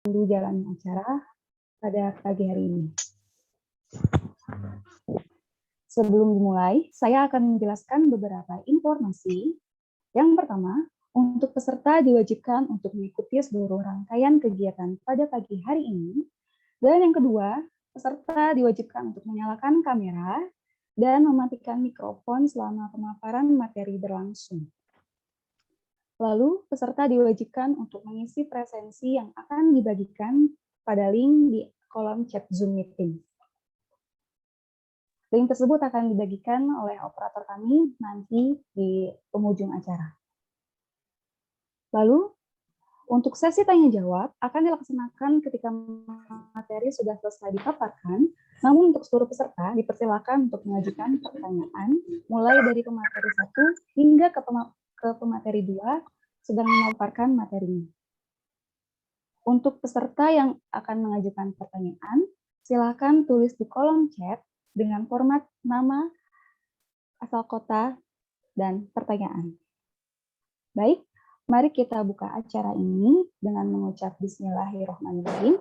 memandu jalannya acara pada pagi hari ini. Sebelum dimulai, saya akan menjelaskan beberapa informasi. Yang pertama, untuk peserta diwajibkan untuk mengikuti seluruh rangkaian kegiatan pada pagi hari ini. Dan yang kedua, peserta diwajibkan untuk menyalakan kamera dan mematikan mikrofon selama pemaparan materi berlangsung. Lalu, peserta diwajibkan untuk mengisi presensi yang akan dibagikan pada link di kolom chat Zoom Meeting. Link tersebut akan dibagikan oleh operator kami nanti di penghujung acara. Lalu, untuk sesi tanya-jawab akan dilaksanakan ketika materi sudah selesai dipaparkan, namun untuk seluruh peserta dipersilakan untuk mengajukan pertanyaan mulai dari pemateri 1 hingga ke pemateri 2 sedang memaparkan materinya. Untuk peserta yang akan mengajukan pertanyaan, silakan tulis di kolom chat dengan format nama, asal kota, dan pertanyaan. Baik, mari kita buka acara ini dengan mengucap Bismillahirrahmanirrahim.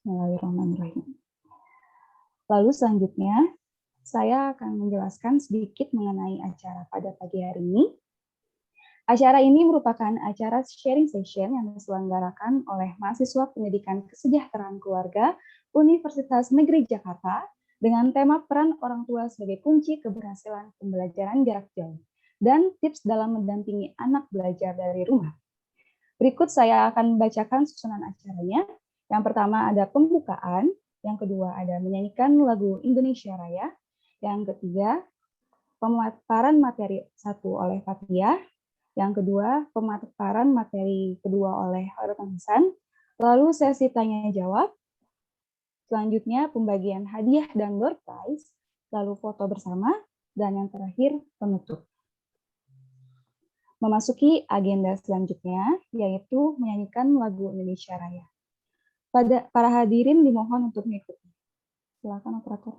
Bismillahirrahmanirrahim. Lalu selanjutnya, saya akan menjelaskan sedikit mengenai acara pada pagi hari ini. Acara ini merupakan acara sharing session yang diselenggarakan oleh mahasiswa pendidikan kesejahteraan keluarga Universitas Negeri Jakarta dengan tema peran orang tua sebagai kunci keberhasilan pembelajaran jarak jauh dan tips dalam mendampingi anak belajar dari rumah. Berikut saya akan membacakan susunan acaranya. Yang pertama ada pembukaan, yang kedua ada menyanyikan lagu Indonesia Raya, yang ketiga pemaparan materi 1 oleh Fathia, yang kedua pemaparan materi kedua oleh Hoirul Hisan, lalu sesi tanya-jawab, selanjutnya pembagian hadiah dan door prize, lalu foto bersama, dan yang terakhir penutup. Memasuki agenda selanjutnya, yaitu menyanyikan lagu Indonesia Raya. Para hadirin dimohon untuk mengikuti. Silakan operator.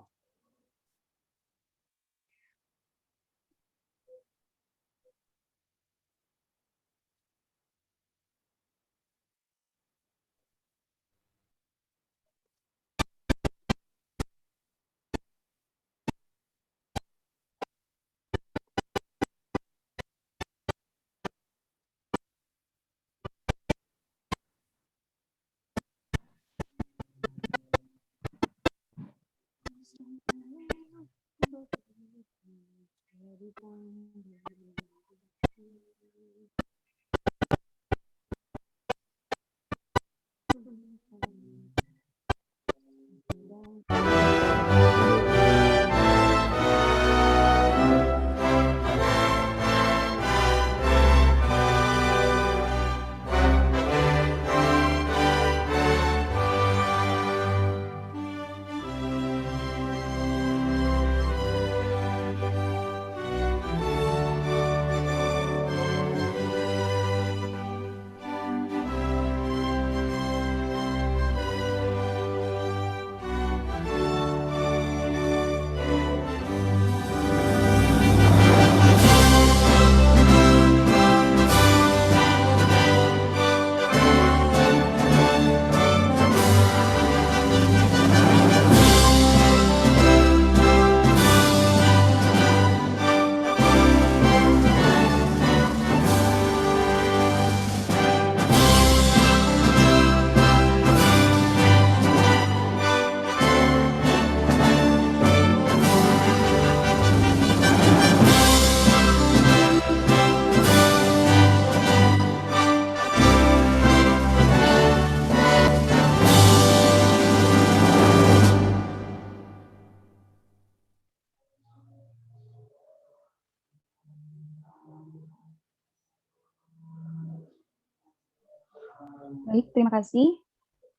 Baik, terima kasih.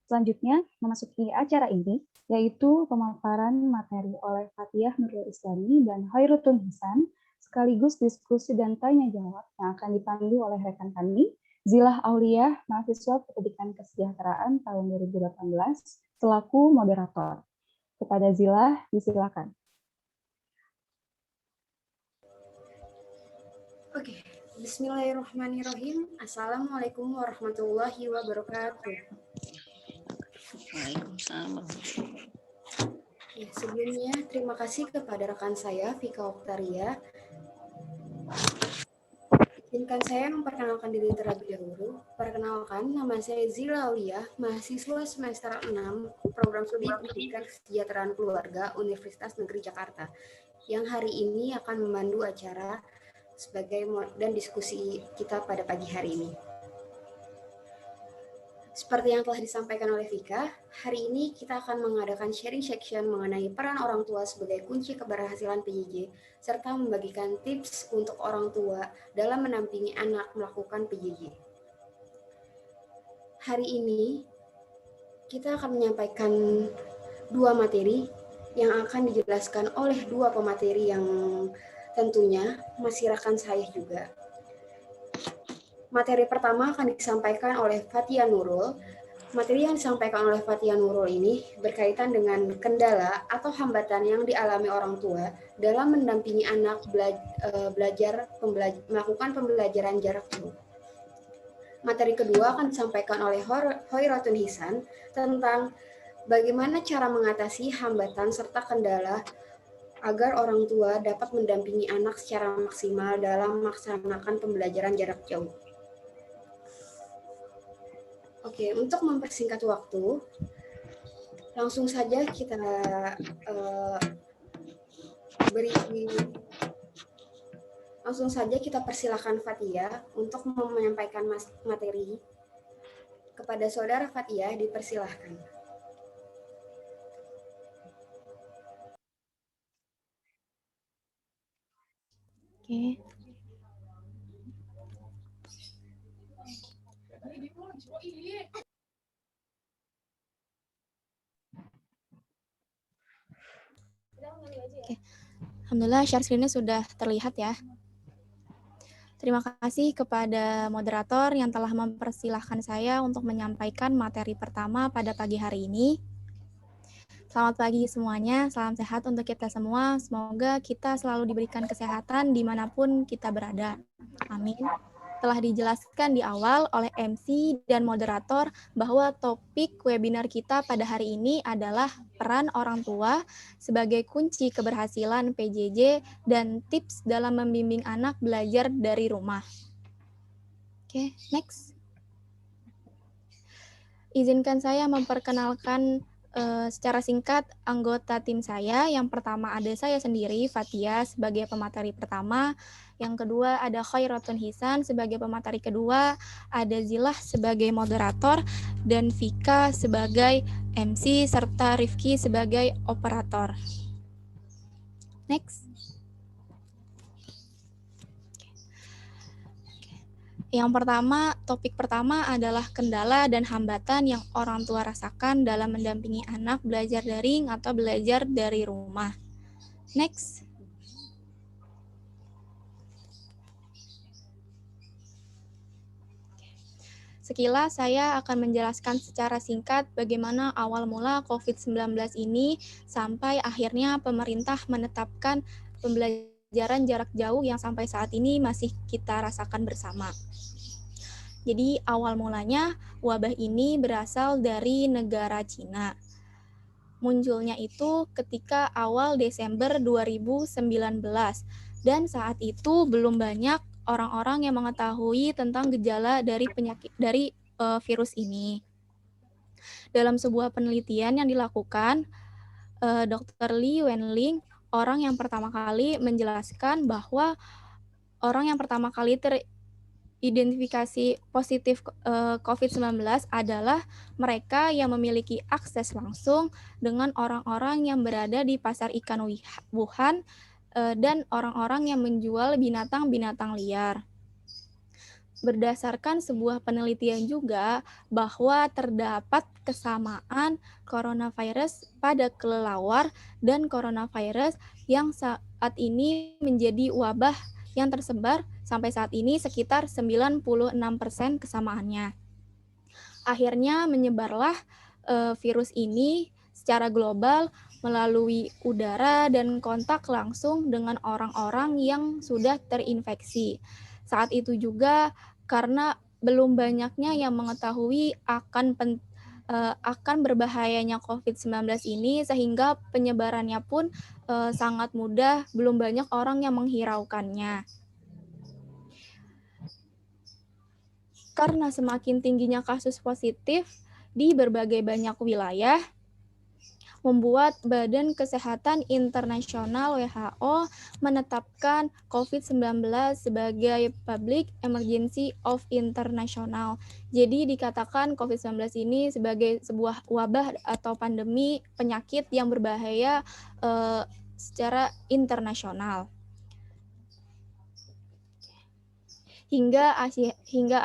Selanjutnya, memasuki acara ini, yaitu pemaparan materi oleh Fathia Nurul Islami dan Hoirul Hisan, sekaligus diskusi dan tanya-jawab yang akan dipandu oleh rekan kami, Zilah Auliah, mahasiswa Pendidikan Kesejahteraan tahun 2018, selaku moderator. Kepada Zilah, disilakan. Oke, Bismillahirrahmanirrahim. Assalamualaikum warahmatullahi wabarakatuh. Waalaikumsalam. Ya, sebelumnya terima kasih kepada rekan saya Vika Oktaria. Izinkan saya memperkenalkan diri terlebih dahulu. Perkenalkan, nama saya Zila Aulia, mahasiswa semester 6 Program Studi Pendidikan Kesejahteraan Keluarga Universitas Negeri Jakarta, yang hari ini akan memandu acara sebagai dan diskusi kita pada pagi hari ini. Seperti yang telah disampaikan oleh Vika, hari ini kita akan mengadakan sharing section mengenai peran orang tua sebagai kunci keberhasilan PJJ, serta membagikan tips untuk orang tua dalam mendampingi anak melakukan PJJ. Hari ini, kita akan menyampaikan 2 materi yang akan dijelaskan oleh 2 pemateri yang tentunya masih rekan saya juga. Materi pertama akan disampaikan oleh Fatia Nurul. Materi yang disampaikan oleh Fatia Nurul ini berkaitan dengan kendala atau hambatan yang dialami orang tua dalam mendampingi anak melakukan pembelajaran jarak jauh. Materi kedua akan disampaikan oleh Hoiratun Hisan tentang bagaimana cara mengatasi hambatan serta kendala agar orang tua dapat mendampingi anak secara maksimal dalam melaksanakan pembelajaran jarak jauh. Oke, untuk mempersingkat waktu, langsung saja kita persilakan Fatia untuk menyampaikan materi. Kepada saudara Fatia, dipersilahkan. Oke. Oke. Alhamdulillah share screen-nya sudah terlihat ya. Terima kasih kepada moderator yang telah mempersilahkan saya untuk menyampaikan materi pertama pada pagi hari ini. Selamat pagi semuanya, salam sehat untuk kita semua. Semoga kita selalu diberikan kesehatan dimanapun kita berada. Amin. Telah dijelaskan di awal oleh MC dan moderator bahwa topik webinar kita pada hari ini adalah peran orang tua sebagai kunci keberhasilan PJJ dan tips dalam membimbing anak belajar dari rumah. Oke, next. Izinkan saya memperkenalkan secara singkat anggota tim saya. Yang pertama ada saya sendiri, Fatia, sebagai pemateri pertama. Yang kedua ada Khairatun Hisan sebagai pemateri kedua, ada Zilah sebagai moderator, dan Vika sebagai MC, serta Rifki sebagai operator. Next. Yang pertama, topik pertama adalah kendala dan hambatan yang orang tua rasakan dalam mendampingi anak belajar daring atau belajar dari rumah. Next. Sekilas saya akan menjelaskan secara singkat bagaimana awal mula COVID-19 ini sampai akhirnya pemerintah menetapkan pembelajaran jarak jauh yang sampai saat ini masih kita rasakan bersama. Jadi awal mulanya wabah ini berasal dari negara Cina. Munculnya itu ketika awal Desember 2019 dan saat itu belum banyak orang-orang yang mengetahui tentang gejala dari virus ini. Dalam sebuah penelitian yang dilakukan, Dr. Li Wenling, orang yang pertama kali menjelaskan bahwa orang yang pertama kali teridentifikasi positif COVID-19 adalah mereka yang memiliki akses langsung dengan orang-orang yang berada di pasar ikan Wuhan dan orang-orang yang menjual binatang-binatang liar. Berdasarkan sebuah penelitian juga bahwa terdapat kesamaan coronavirus pada kelelawar dan coronavirus yang saat ini menjadi wabah yang tersebar sampai saat ini sekitar 96% kesamaannya. Akhirnya menyebarlah virus ini secara global melalui udara dan kontak langsung dengan orang-orang yang sudah terinfeksi. Saat itu juga karena belum banyaknya yang mengetahui akan berbahayanya COVID-19 ini, sehingga penyebarannya pun sangat mudah, belum banyak orang yang menghiraukannya. Karena semakin tingginya kasus positif di berbagai banyak wilayah, membuat Badan Kesehatan Internasional WHO menetapkan COVID-19 sebagai Public Emergency of International. Jadi dikatakan COVID-19 ini sebagai sebuah wabah atau pandemi penyakit yang berbahaya secara internasional. Hingga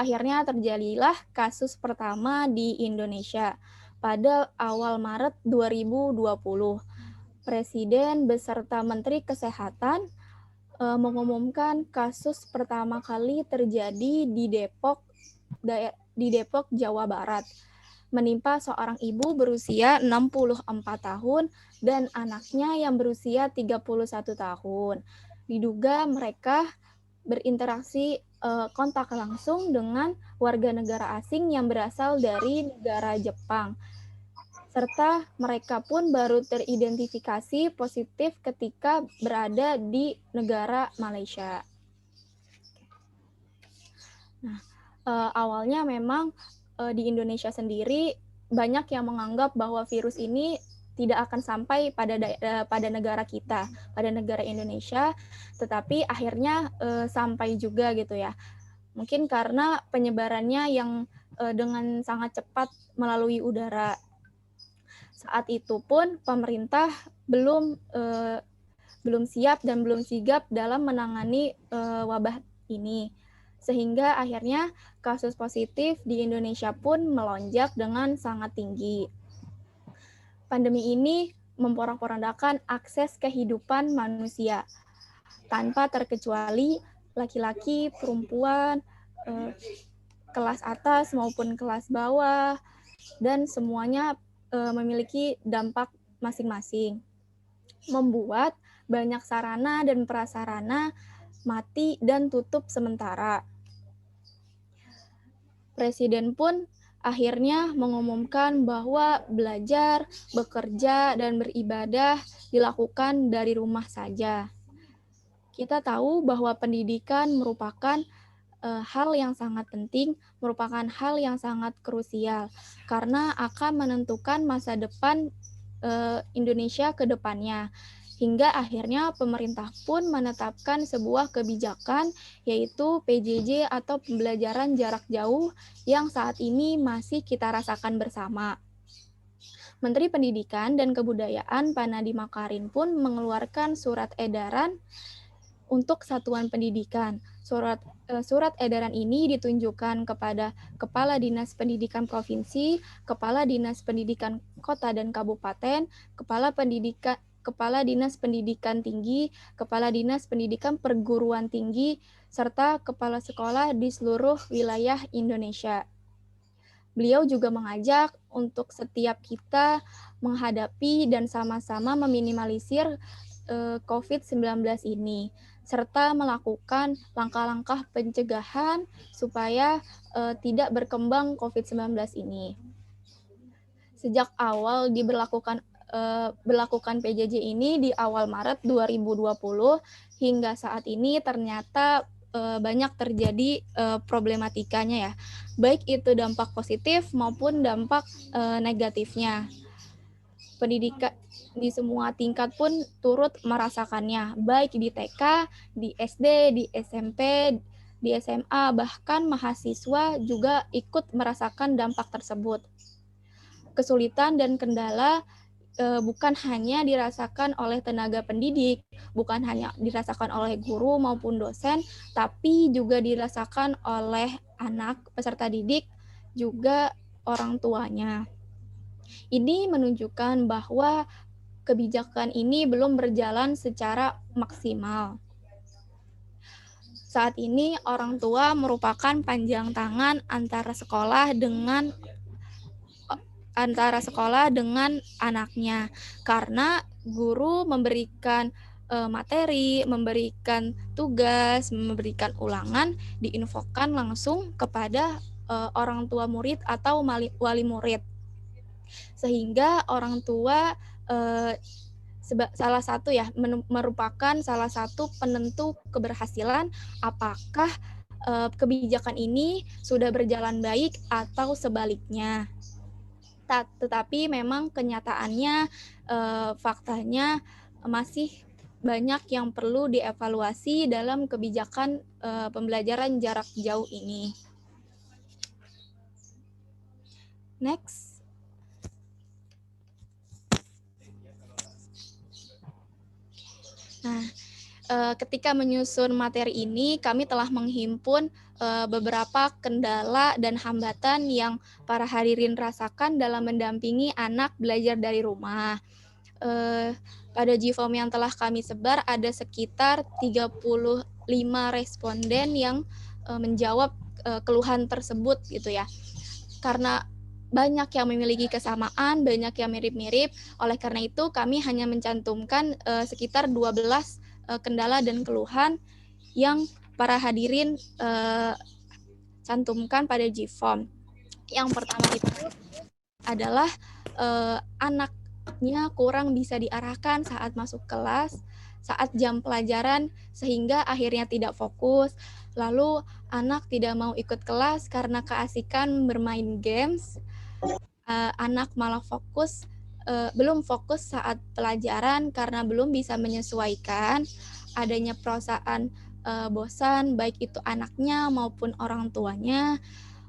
akhirnya terjadilah kasus pertama di Indonesia. Pada awal Maret 2020, Presiden beserta Menteri Kesehatan mengumumkan kasus pertama kali terjadi di Depok, Jawa Barat, menimpa seorang ibu berusia 64 tahun dan anaknya yang berusia 31 tahun. Diduga mereka berinteraksi kontak langsung dengan warga negara asing yang berasal dari negara Jepang. Serta mereka pun baru teridentifikasi positif ketika berada di negara Malaysia. Nah, awalnya memang di Indonesia sendiri banyak yang menganggap bahwa virus ini tidak akan sampai pada negara kita, pada negara Indonesia, tetapi akhirnya sampai juga gitu ya. Mungkin karena penyebarannya yang dengan sangat cepat melalui udara. Saat itu pun pemerintah belum siap dan belum sigap dalam menangani wabah ini. Sehingga akhirnya kasus positif di Indonesia pun melonjak dengan sangat tinggi. Pandemi ini memporak-porandakan akses kehidupan manusia, tanpa terkecuali laki-laki, perempuan, kelas atas maupun kelas bawah, dan semuanya memiliki dampak masing-masing. Membuat banyak sarana dan prasarana mati dan tutup sementara. Presiden pun akhirnya mengumumkan bahwa belajar, bekerja, dan beribadah dilakukan dari rumah saja. Kita tahu bahwa pendidikan merupakan hal yang sangat penting, merupakan hal yang sangat krusial, karena akan menentukan masa depan Indonesia ke depannya. Hingga akhirnya pemerintah pun menetapkan sebuah kebijakan, yaitu PJJ atau pembelajaran jarak jauh yang saat ini masih kita rasakan bersama. Menteri Pendidikan dan Kebudayaan Pak Nadiem Makarim pun mengeluarkan surat edaran untuk satuan pendidikan. Surat edaran ini ditunjukkan kepada Kepala Dinas Pendidikan Provinsi, Kepala Dinas Pendidikan Kota dan Kabupaten, Kepala Dinas Pendidikan Tinggi, Kepala Dinas Pendidikan Perguruan Tinggi, serta kepala sekolah di seluruh wilayah Indonesia. Beliau juga mengajak untuk setiap kita menghadapi dan sama-sama meminimalisir COVID-19 ini, serta melakukan langkah-langkah pencegahan supaya tidak berkembang COVID-19 ini. Sejak awal berlakukan PJJ ini di awal Maret 2020 hingga saat ini ternyata banyak terjadi problematikanya ya, baik itu dampak positif maupun dampak negatifnya. Pendidikan di semua tingkat pun turut merasakannya, baik di TK, di SD, di SMP, di SMA, bahkan mahasiswa juga ikut merasakan dampak tersebut. Kesulitan dan kendala bukan hanya dirasakan oleh tenaga pendidik, bukan hanya dirasakan oleh guru maupun dosen, tapi juga dirasakan oleh anak peserta didik, juga orang tuanya. Ini menunjukkan bahwa kebijakan ini belum berjalan secara maksimal. Saat ini orang tua merupakan panjang tangan antara sekolah dengan anaknya, karena guru memberikan materi, memberikan tugas, memberikan ulangan, diinfokan langsung kepada orang tua murid atau wali murid. Sehingga orang tua salah satu ya merupakan salah satu penentu keberhasilan apakah kebijakan ini sudah berjalan baik atau sebaliknya. Tetapi memang kenyataannya faktanya masih banyak yang perlu dievaluasi dalam kebijakan pembelajaran jarak jauh ini. Next. Nah, ketika menyusun materi ini, kami telah menghimpun beberapa kendala dan hambatan yang para hadirin rasakan dalam mendampingi anak belajar dari rumah. Pada G-Form yang telah kami sebar, ada sekitar 35 responden yang menjawab keluhan tersebut gitu ya. Karena banyak yang memiliki kesamaan, banyak yang mirip-mirip, oleh karena itu kami hanya mencantumkan sekitar 12 kendala dan keluhan yang para hadirin cantumkan pada G-Form. Yang pertama itu adalah anaknya kurang bisa diarahkan saat masuk kelas, saat jam pelajaran, sehingga akhirnya tidak fokus. Lalu anak tidak mau ikut kelas karena keasikan bermain games. Anak malah belum fokus saat pelajaran karena belum bisa menyesuaikan. Adanya perasaan bosan baik itu anaknya maupun orang tuanya.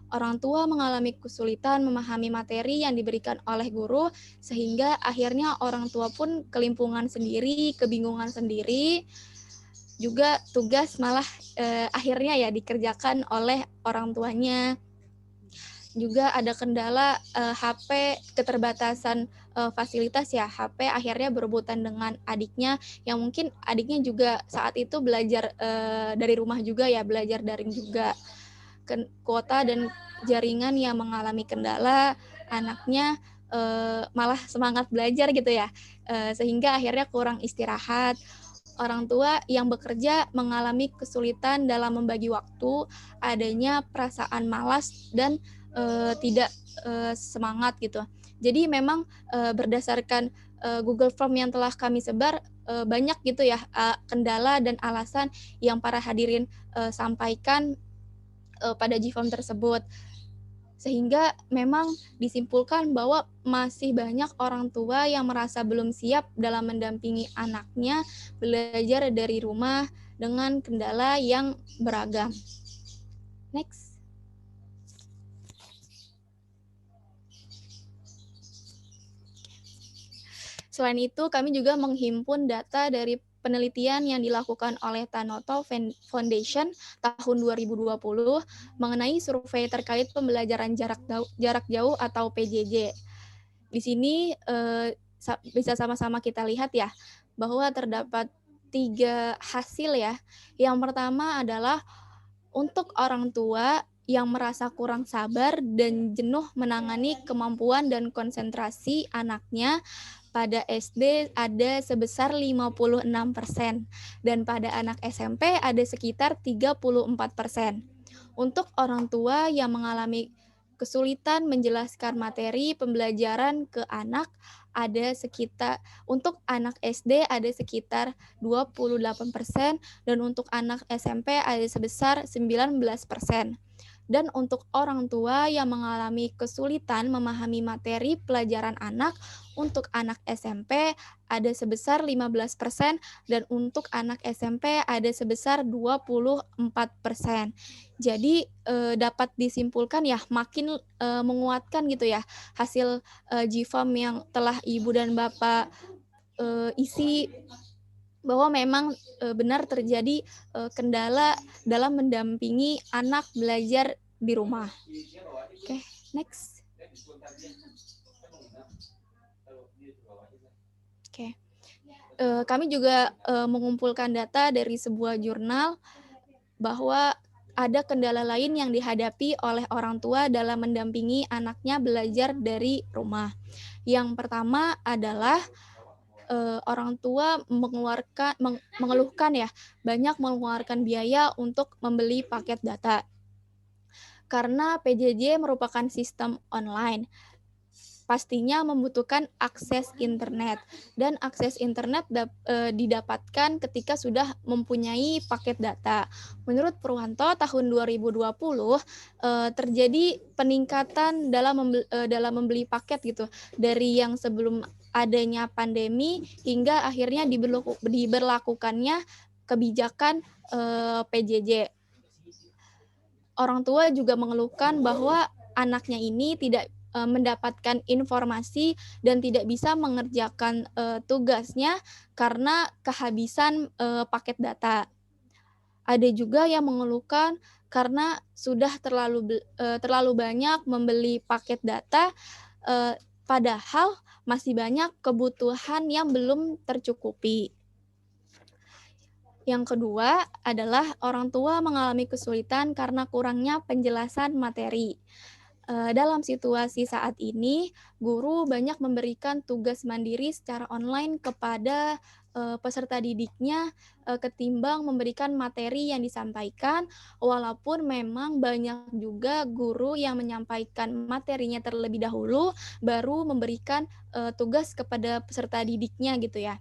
Orang tua mengalami kesulitan memahami materi yang diberikan oleh guru sehingga akhirnya orang tua pun kelimpungan sendiri, kebingungan sendiri. Juga tugas malah akhirnya ya dikerjakan oleh orang tuanya. Juga ada kendala HP, keterbatasan fasilitas ya, HP akhirnya berebutan dengan adiknya, yang mungkin adiknya juga saat itu belajar dari rumah juga ya, belajar daring juga. Kuota dan jaringan yang mengalami kendala, anaknya malah semangat belajar gitu ya, sehingga akhirnya kurang istirahat. Orang tua yang bekerja mengalami kesulitan dalam membagi waktu, adanya perasaan malas dan tidak semangat gitu. Jadi memang berdasarkan Google Form yang telah kami sebar, banyak gitu ya kendala dan alasan yang para hadirin sampaikan pada G-Form tersebut. Sehingga memang disimpulkan bahwa masih banyak orang tua yang merasa belum siap dalam mendampingi anaknya belajar dari rumah dengan kendala yang beragam. Next. Selain itu, kami juga menghimpun data dari penelitian yang dilakukan oleh Tanoto Foundation tahun 2020 mengenai survei terkait pembelajaran jarak jauh atau PJJ. Di sini bisa sama-sama kita lihat ya, bahwa terdapat 3 hasil ya. Yang pertama adalah untuk orang tua yang merasa kurang sabar dan jenuh menangani kemampuan dan konsentrasi anaknya, pada SD ada sebesar 56% dan pada anak SMP ada sekitar 34%. Untuk orang tua yang mengalami kesulitan menjelaskan materi pembelajaran ke anak ada sekitar, untuk anak SD ada sekitar 28% dan untuk anak SMP ada sebesar 19%. Dan untuk orang tua yang mengalami kesulitan memahami materi pelajaran anak, untuk anak SMP ada sebesar 15% dan untuk anak SMP ada sebesar 24%. Jadi dapat disimpulkan ya, makin menguatkan gitu ya hasil G-Form yang telah Ibu dan Bapak isi, bahwa memang benar terjadi kendala dalam mendampingi anak belajar di rumah. Oke, next. Oke. Kami juga mengumpulkan data dari sebuah jurnal bahwa ada kendala lain yang dihadapi oleh orang tua dalam mendampingi anaknya belajar dari rumah. Yang pertama adalah orang tua mengeluhkan ya, banyak mengeluarkan biaya untuk membeli paket data. Karena PJJ merupakan sistem online, pastinya membutuhkan akses internet, dan akses internet didapatkan ketika sudah mempunyai paket data. Menurut Purwanto, tahun 2020 terjadi peningkatan dalam membeli paket gitu, dari yang sebelum adanya pandemi hingga akhirnya diberlakukannya kebijakan PJJ. Orang tua juga mengeluhkan bahwa anaknya ini tidak mendapatkan informasi dan tidak bisa mengerjakan tugasnya karena kehabisan paket data. Ada juga yang mengeluhkan karena sudah terlalu banyak membeli paket data, padahal masih banyak kebutuhan yang belum tercukupi. Yang kedua adalah orang tua mengalami kesulitan karena kurangnya penjelasan materi. Dalam situasi saat ini, guru banyak memberikan tugas mandiri secara online kepada peserta didiknya ketimbang memberikan materi yang disampaikan, walaupun memang banyak juga guru yang menyampaikan materinya terlebih dahulu, baru memberikan tugas kepada peserta didiknya gitu ya.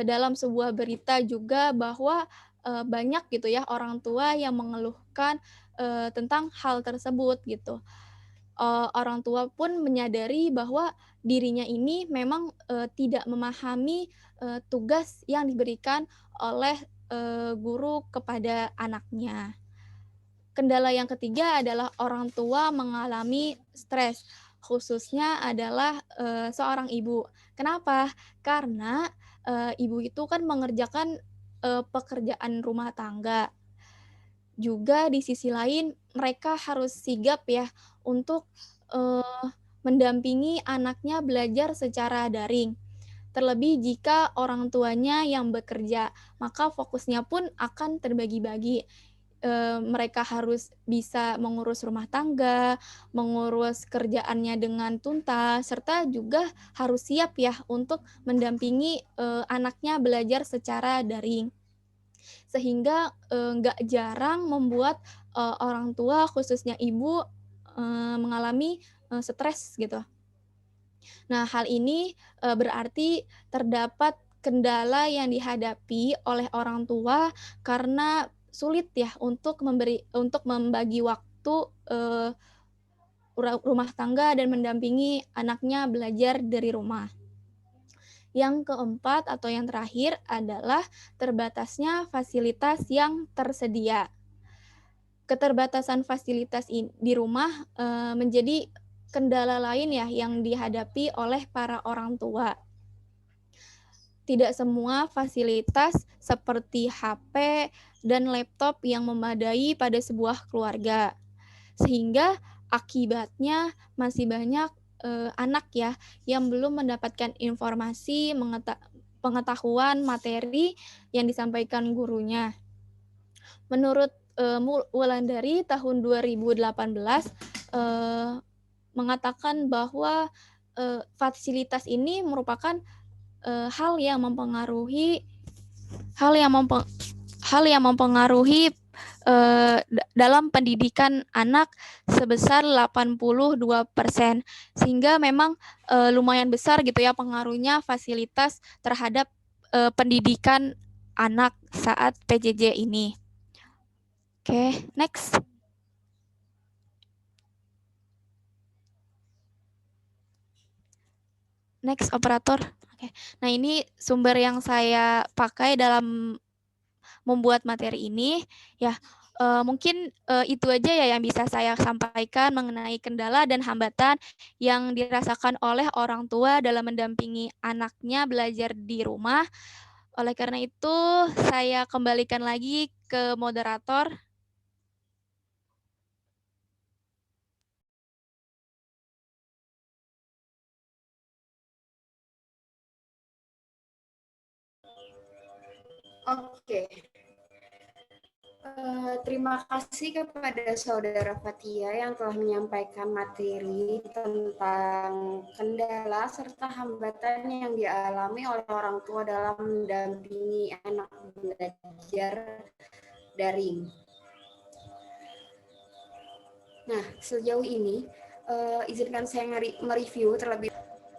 Dalam sebuah berita juga bahwa banyak gitu ya orang tua yang mengeluhkan tentang hal tersebut gitu. Orang tua pun menyadari bahwa dirinya ini memang tidak memahami tugas yang diberikan oleh guru kepada anaknya. Kendala yang ketiga adalah orang tua mengalami stres, khususnya adalah seorang ibu. Kenapa? Karena ibu itu kan mengerjakan pekerjaan rumah tangga. Juga di sisi lain mereka harus sigap ya untuk mendampingi anaknya belajar secara daring. Terlebih jika orang tuanya yang bekerja, maka fokusnya pun akan terbagi-bagi. Mereka harus bisa mengurus rumah tangga, mengurus kerjaannya dengan tuntas, serta juga harus siap ya untuk mendampingi anaknya belajar secara daring. Sehingga nggak jarang membuat orang tua, khususnya ibu, mengalami stres gitu. Nah, hal ini berarti terdapat kendala yang dihadapi oleh orang tua karena sulit ya untuk membagi waktu rumah tangga dan mendampingi anaknya belajar dari rumah. Yang keempat atau yang terakhir adalah terbatasnya fasilitas yang tersedia. Keterbatasan fasilitas di rumah menjadi kendala lain ya yang dihadapi oleh para orang tua. Tidak semua fasilitas seperti HP dan laptop yang memadai pada sebuah keluarga. Sehingga akibatnya masih banyak anak ya yang belum mendapatkan informasi, pengetahuan materi yang disampaikan gurunya. Menurut Wulandari tahun 2018 mengatakan bahwa fasilitas ini merupakan hal yang mempengaruhi dalam pendidikan anak sebesar 82%, sehingga memang lumayan besar gitu ya pengaruhnya fasilitas terhadap pendidikan anak saat PJJ ini. Oke, next. Next, operator. Oke. Nah, ini sumber yang saya pakai dalam membuat materi ini. Ya, mungkin itu aja ya yang bisa saya sampaikan mengenai kendala dan hambatan yang dirasakan oleh orang tua dalam mendampingi anaknya belajar di rumah. Oleh karena itu, saya kembalikan lagi ke moderator. Oke. Terima kasih kepada Saudara Fatia yang telah menyampaikan materi tentang kendala serta hambatan yang dialami oleh orang tua dalam mendampingi anak belajar daring. Nah, sejauh ini izinkan saya mereview terlebih.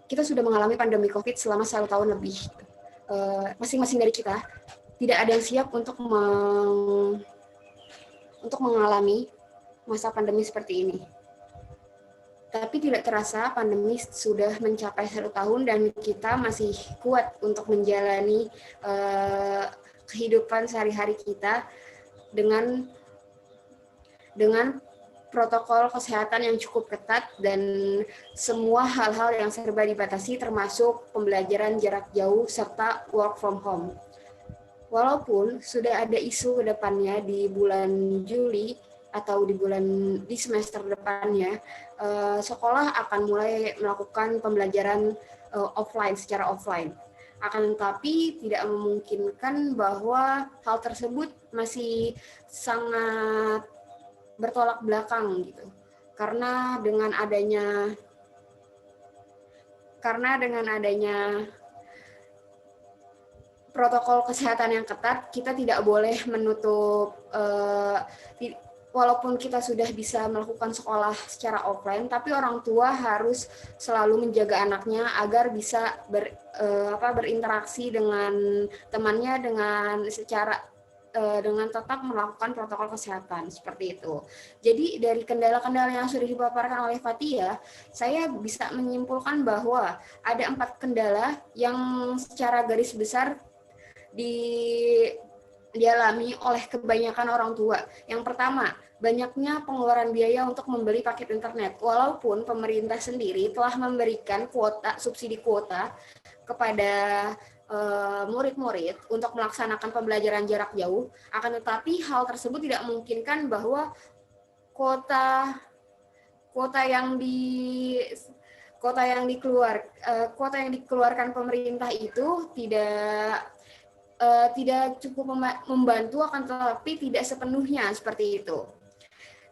Kita sudah mengalami pandemi COVID selama 1 tahun lebih. Masing-masing dari kita tidak ada yang siap untuk mengalami masa pandemi seperti ini. Tapi tidak terasa pandemi sudah mencapai 1 tahun dan kita masih kuat untuk menjalani kehidupan sehari-hari kita dengan protokol kesehatan yang cukup ketat dan semua hal-hal yang serba dibatasi termasuk pembelajaran jarak jauh serta work from home. Walaupun sudah ada isu ke depannya di bulan Juli atau di semester depannya, sekolah akan mulai melakukan pembelajaran secara offline. Akan tetapi tidak memungkinkan bahwa hal tersebut masih sangat bertolak belakang gitu. Karena dengan adanya protokol kesehatan yang ketat, kita tidak boleh menutup, walaupun kita sudah bisa melakukan sekolah secara offline, tapi orang tua harus selalu menjaga anaknya agar bisa berinteraksi dengan temannya dengan tetap melakukan protokol kesehatan seperti itu. Jadi dari kendala-kendala yang sudah dipaparkan oleh Fatia, saya bisa menyimpulkan bahwa ada 4 kendala yang secara garis besar dialami oleh kebanyakan orang tua. Yang pertama, banyaknya pengeluaran biaya untuk membeli paket internet. Walaupun pemerintah sendiri telah memberikan subsidi kuota kepada murid-murid untuk melaksanakan pembelajaran jarak jauh, akan tetapi hal tersebut tidak memungkinkan bahwa kuota yang dikeluarkan pemerintah itu tidak cukup membantu, akan tetapi tidak sepenuhnya seperti itu.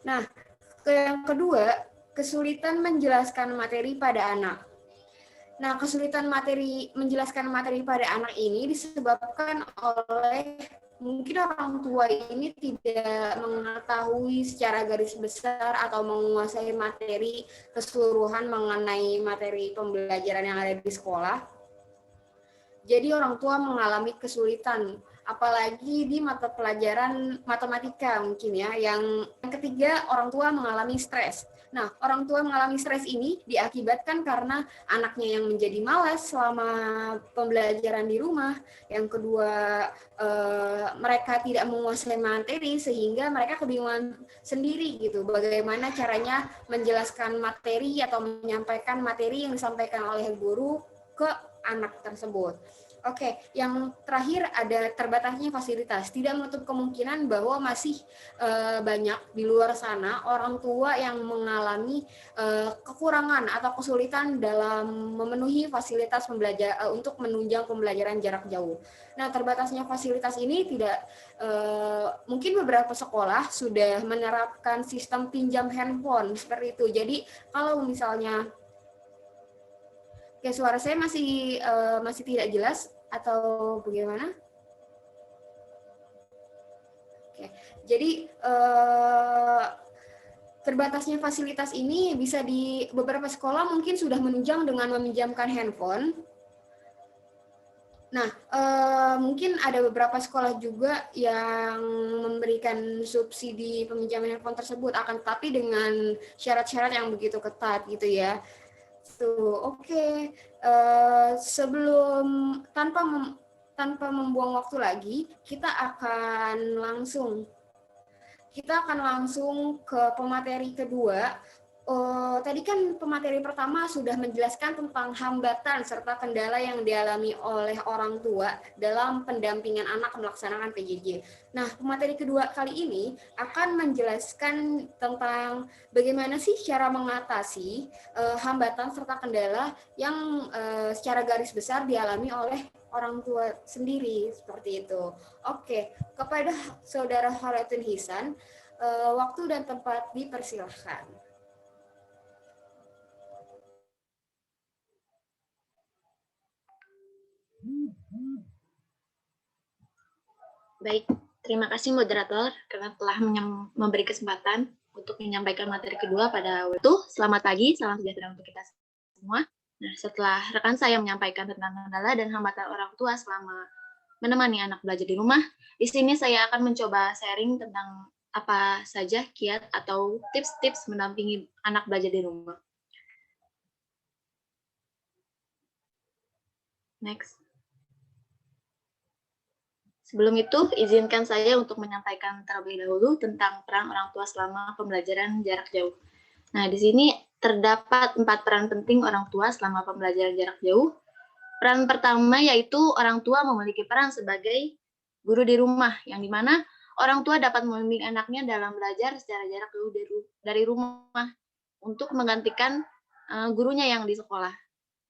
Nah, yang kedua, kesulitan menjelaskan materi pada anak. Nah, kesulitan menjelaskan materi pada anak ini disebabkan oleh mungkin orang tua ini tidak mengetahui secara garis besar atau menguasai materi keseluruhan mengenai materi pembelajaran yang ada di sekolah. Jadi orang tua mengalami kesulitan, apalagi di mata pelajaran matematika mungkin ya. Yang ketiga, orang tua mengalami stres. Nah, orang tua mengalami stres ini diakibatkan karena anaknya yang menjadi malas selama pembelajaran di rumah. Yang kedua, mereka tidak menguasai materi sehingga mereka kebingungan sendiri gitu. Bagaimana caranya menjelaskan materi atau menyampaikan materi yang disampaikan oleh guru ke anak tersebut. Oke, yang terakhir ada terbatasnya fasilitas. Tidak menutup kemungkinan bahwa masih banyak di luar sana orang tua yang mengalami kekurangan atau kesulitan dalam memenuhi fasilitas untuk menunjang pembelajaran jarak jauh. Nah, terbatasnya fasilitas ini mungkin beberapa sekolah sudah menerapkan sistem pinjam handphone seperti itu. Jadi kalau misalnya suara saya masih tidak jelas atau bagaimana? Oke, jadi terbatasnya fasilitas ini bisa di beberapa sekolah mungkin sudah menunjang dengan meminjamkan handphone. Nah, mungkin ada beberapa sekolah juga yang memberikan subsidi peminjaman handphone tersebut, akan tetapi dengan syarat-syarat yang begitu ketat gitu ya. Oke. Sebelum tanpa membuang waktu lagi, kita akan langsung ke pemateri kedua Tadi kan pemateri pertama sudah menjelaskan tentang hambatan serta kendala yang dialami oleh orang tua dalam pendampingan anak melaksanakan PJJ. Nah, pemateri kedua kali ini akan menjelaskan tentang bagaimana sih cara mengatasi hambatan serta kendala yang secara garis besar dialami oleh orang tua sendiri, seperti itu. Oke, kepada Saudara Halatin Hisan, waktu dan tempat dipersilahkan. Baik, terima kasih moderator karena telah memberi kesempatan untuk menyampaikan materi kedua pada waktu. Selamat pagi, salam sejahtera untuk kita semua. Nah, setelah rekan saya menyampaikan tentang kendala dan hambatan orang tua selama menemani anak belajar di rumah, di sini saya akan mencoba sharing tentang apa saja kiat atau tips-tips mendampingi anak belajar di rumah. Next. Sebelum itu, izinkan saya untuk menyampaikan terlebih dahulu tentang peran orang tua selama pembelajaran jarak jauh. Nah, di sini terdapat 4 peran penting orang tua selama pembelajaran jarak jauh. Peran pertama yaitu orang tua memiliki peran sebagai guru di rumah, yang dimana orang tua dapat membimbing anaknya dalam belajar secara jarak jauh dari rumah untuk menggantikan gurunya yang di sekolah.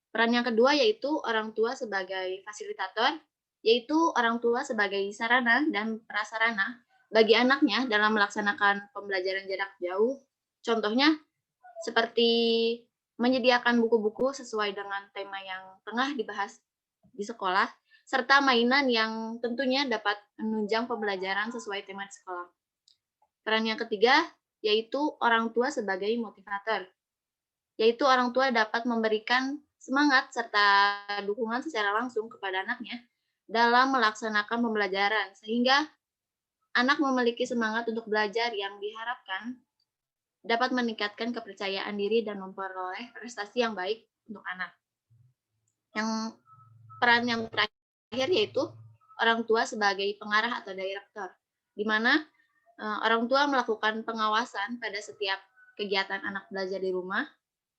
Peran yang kedua yaitu orang tua sebagai fasilitator, yaitu orang tua sebagai sarana dan prasarana bagi anaknya dalam melaksanakan pembelajaran jarak jauh. Contohnya seperti menyediakan buku-buku sesuai dengan tema yang tengah dibahas di sekolah, serta mainan yang tentunya dapat menunjang pembelajaran sesuai tema di sekolah. Peran yang ketiga yaitu orang tua sebagai motivator, yaitu orang tua dapat memberikan semangat serta dukungan secara langsung kepada anaknya dalam melaksanakan pembelajaran, sehingga anak memiliki semangat untuk belajar yang diharapkan dapat meningkatkan kepercayaan diri dan memperoleh prestasi yang baik untuk anak. Yang peran yang terakhir yaitu orang tua sebagai pengarah atau director, di mana orang tua melakukan pengawasan pada setiap kegiatan anak belajar di rumah,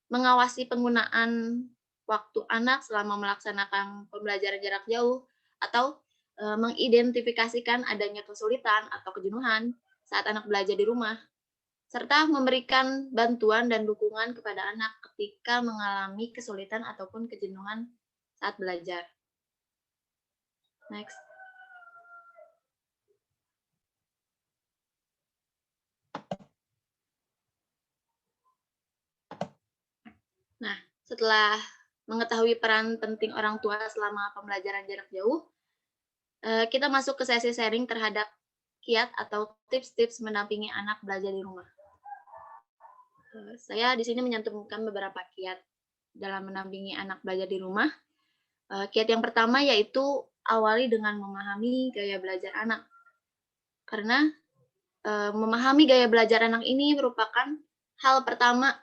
mengawasi penggunaan waktu anak selama melaksanakan pembelajaran jarak jauh, atau mengidentifikasikan adanya kesulitan atau kejenuhan saat anak belajar di rumah, serta memberikan bantuan dan dukungan kepada anak ketika mengalami kesulitan ataupun kejenuhan saat belajar. Next. Nah, setelah mengetahui peran penting orang tua selama pembelajaran jarak jauh, kita masuk ke sesi sharing terhadap kiat atau tips-tips mendampingi anak belajar di rumah. Saya di sini menyantumkan beberapa kiat dalam mendampingi anak belajar di rumah. Kiat yang pertama yaitu awali dengan memahami gaya belajar anak. Karena memahami gaya belajar anak ini merupakan hal pertama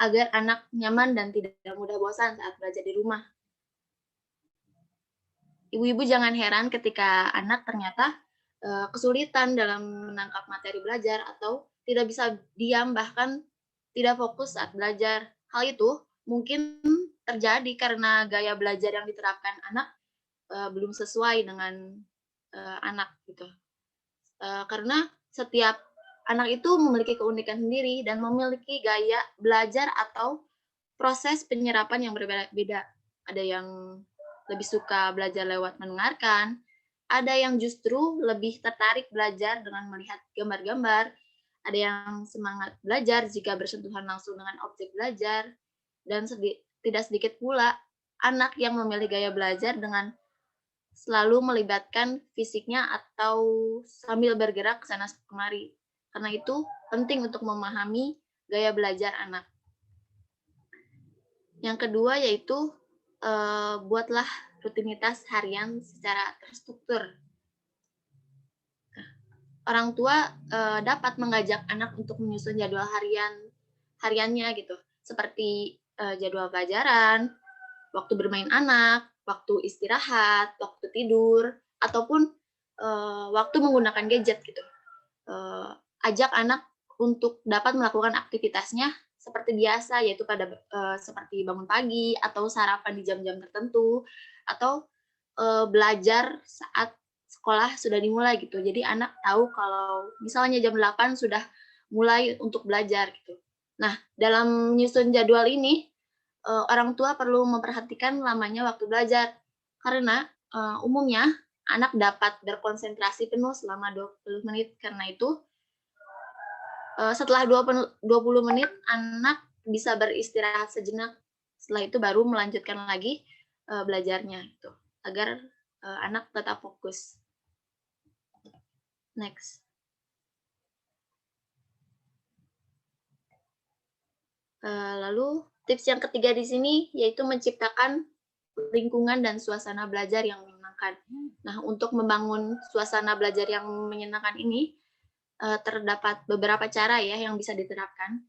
agar anak nyaman dan tidak mudah bosan saat belajar di rumah. Ibu-ibu jangan heran ketika anak ternyata kesulitan dalam menangkap materi belajar atau tidak bisa diam, bahkan tidak fokus saat belajar. Hal itu mungkin terjadi karena gaya belajar yang diterapkan anak belum sesuai dengan anak gitu. Karena setiap anak itu memiliki keunikan sendiri dan memiliki gaya belajar atau proses penyerapan yang berbeda-beda. Ada yang lebih suka belajar lewat mendengarkan, ada yang justru lebih tertarik belajar dengan melihat gambar-gambar, ada yang semangat belajar jika bersentuhan langsung dengan objek belajar, dan tidak sedikit pula anak yang memilih gaya belajar dengan selalu melibatkan fisiknya atau sambil bergerak ke sana kemari. Karena itu penting untuk memahami gaya belajar anak. Yang kedua yaitu buatlah rutinitas harian secara terstruktur. Orang tua dapat mengajak anak untuk menyusun jadwal hariannya gitu, seperti jadwal pelajaran, waktu bermain anak, waktu istirahat, waktu tidur, ataupun waktu menggunakan gadget gitu. Ajak anak untuk dapat melakukan aktivitasnya seperti biasa, yaitu seperti bangun pagi atau sarapan di jam-jam tertentu, atau belajar saat sekolah sudah dimulai gitu. Jadi anak tahu kalau misalnya jam 8 sudah mulai untuk belajar gitu. Nah, dalam menyusun jadwal ini, orang tua perlu memperhatikan lamanya waktu belajar, karena umumnya anak dapat berkonsentrasi penuh selama 20 menit. Karena itu, setelah 20 menit, anak bisa beristirahat sejenak. Setelah itu baru melanjutkan lagi belajarnya, gitu, agar anak tetap fokus. Next. Lalu tips yang ketiga di sini yaitu menciptakan lingkungan dan suasana belajar yang menyenangkan. Nah, untuk membangun suasana belajar yang menyenangkan ini terdapat beberapa cara ya yang bisa diterapkan.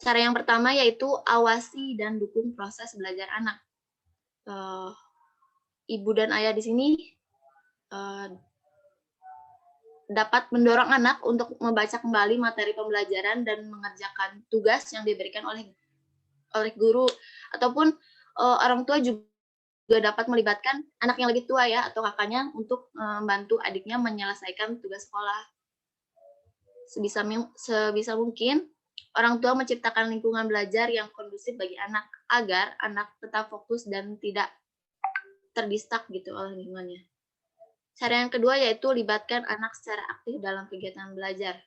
Cara yang pertama yaitu awasi dan dukung proses belajar anak. Ibu dan ayah di sini dapat mendorong anak untuk membaca kembali materi pembelajaran dan mengerjakan tugas yang diberikan oleh guru, ataupun orang tua juga dapat melibatkan anak yang lebih tua ya atau kakaknya untuk membantu adiknya menyelesaikan tugas sekolah. Sebisa mungkin orang tua menciptakan lingkungan belajar yang kondusif bagi anak agar anak tetap fokus dan tidak terdistak gitu oleh lingkungannya. Cara yang kedua yaitu libatkan anak secara aktif dalam kegiatan belajar.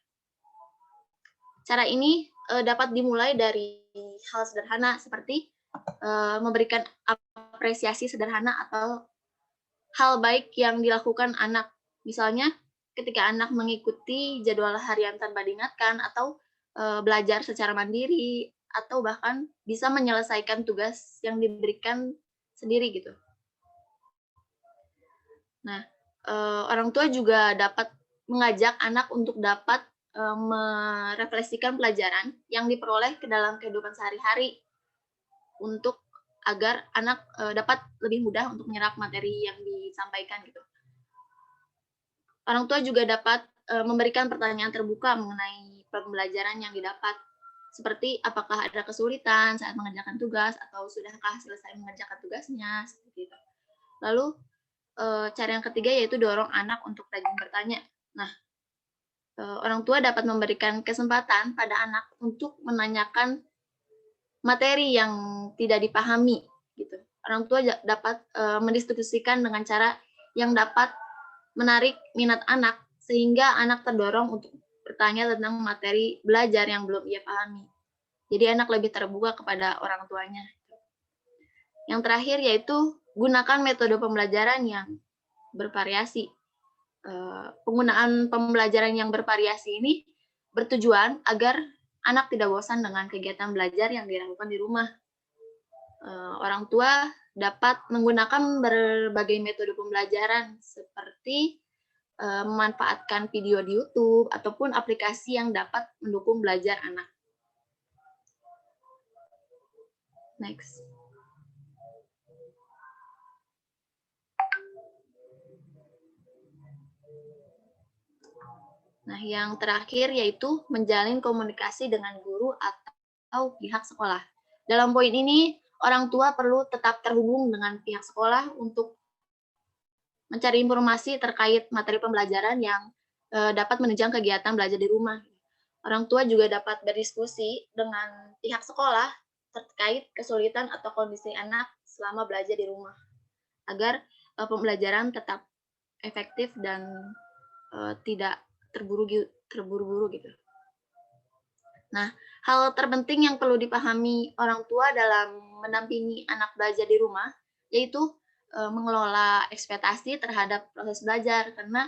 Cara ini dapat dimulai dari hal sederhana seperti memberikan apresiasi sederhana atau hal baik yang dilakukan anak. Misalnya ketika anak mengikuti jadwal harian tanpa diingatkan, atau belajar secara mandiri, atau bahkan bisa menyelesaikan tugas yang diberikan sendiri gitu. Nah, orang tua juga dapat mengajak anak untuk dapat merefleksikan pelajaran yang diperoleh ke dalam kehidupan sehari-hari untuk agar anak dapat lebih mudah untuk menyerap materi yang disampaikan gitu. Orang tua juga dapat memberikan pertanyaan terbuka mengenai pembelajaran yang didapat, seperti apakah ada kesulitan saat mengerjakan tugas atau sudahkah selesai mengerjakan tugasnya, seperti itu. Lalu cara yang ketiga yaitu dorong anak untuk rajin bertanya. Nah, orang tua dapat memberikan kesempatan pada anak untuk menanyakan materi yang tidak dipahami gitu. Orang tua dapat mendiskusikan dengan cara yang dapat menarik minat anak sehingga anak terdorong untuk bertanya tentang materi belajar yang belum ia pahami. Jadi anak lebih terbuka kepada orang tuanya. Yang terakhir yaitu gunakan metode pembelajaran yang bervariasi. Penggunaan pembelajaran yang bervariasi ini bertujuan agar anak tidak bosan dengan kegiatan belajar yang dilakukan di rumah. Orang tua dapat menggunakan berbagai metode pembelajaran seperti memanfaatkan video di YouTube ataupun aplikasi yang dapat mendukung belajar anak. Next. Nah, yang terakhir yaitu menjalin komunikasi dengan guru atau pihak sekolah. Dalam poin ini, orang tua perlu tetap terhubung dengan pihak sekolah untuk mencari informasi terkait materi pembelajaran yang dapat menunjang kegiatan belajar di rumah. Orang tua juga dapat berdiskusi dengan pihak sekolah terkait kesulitan atau kondisi anak selama belajar di rumah, agar pembelajaran tetap efektif dan tidak terburu-buru gitu. Nah, hal terpenting yang perlu dipahami orang tua dalam mendampingi anak belajar di rumah yaitu mengelola ekspektasi terhadap proses belajar, karena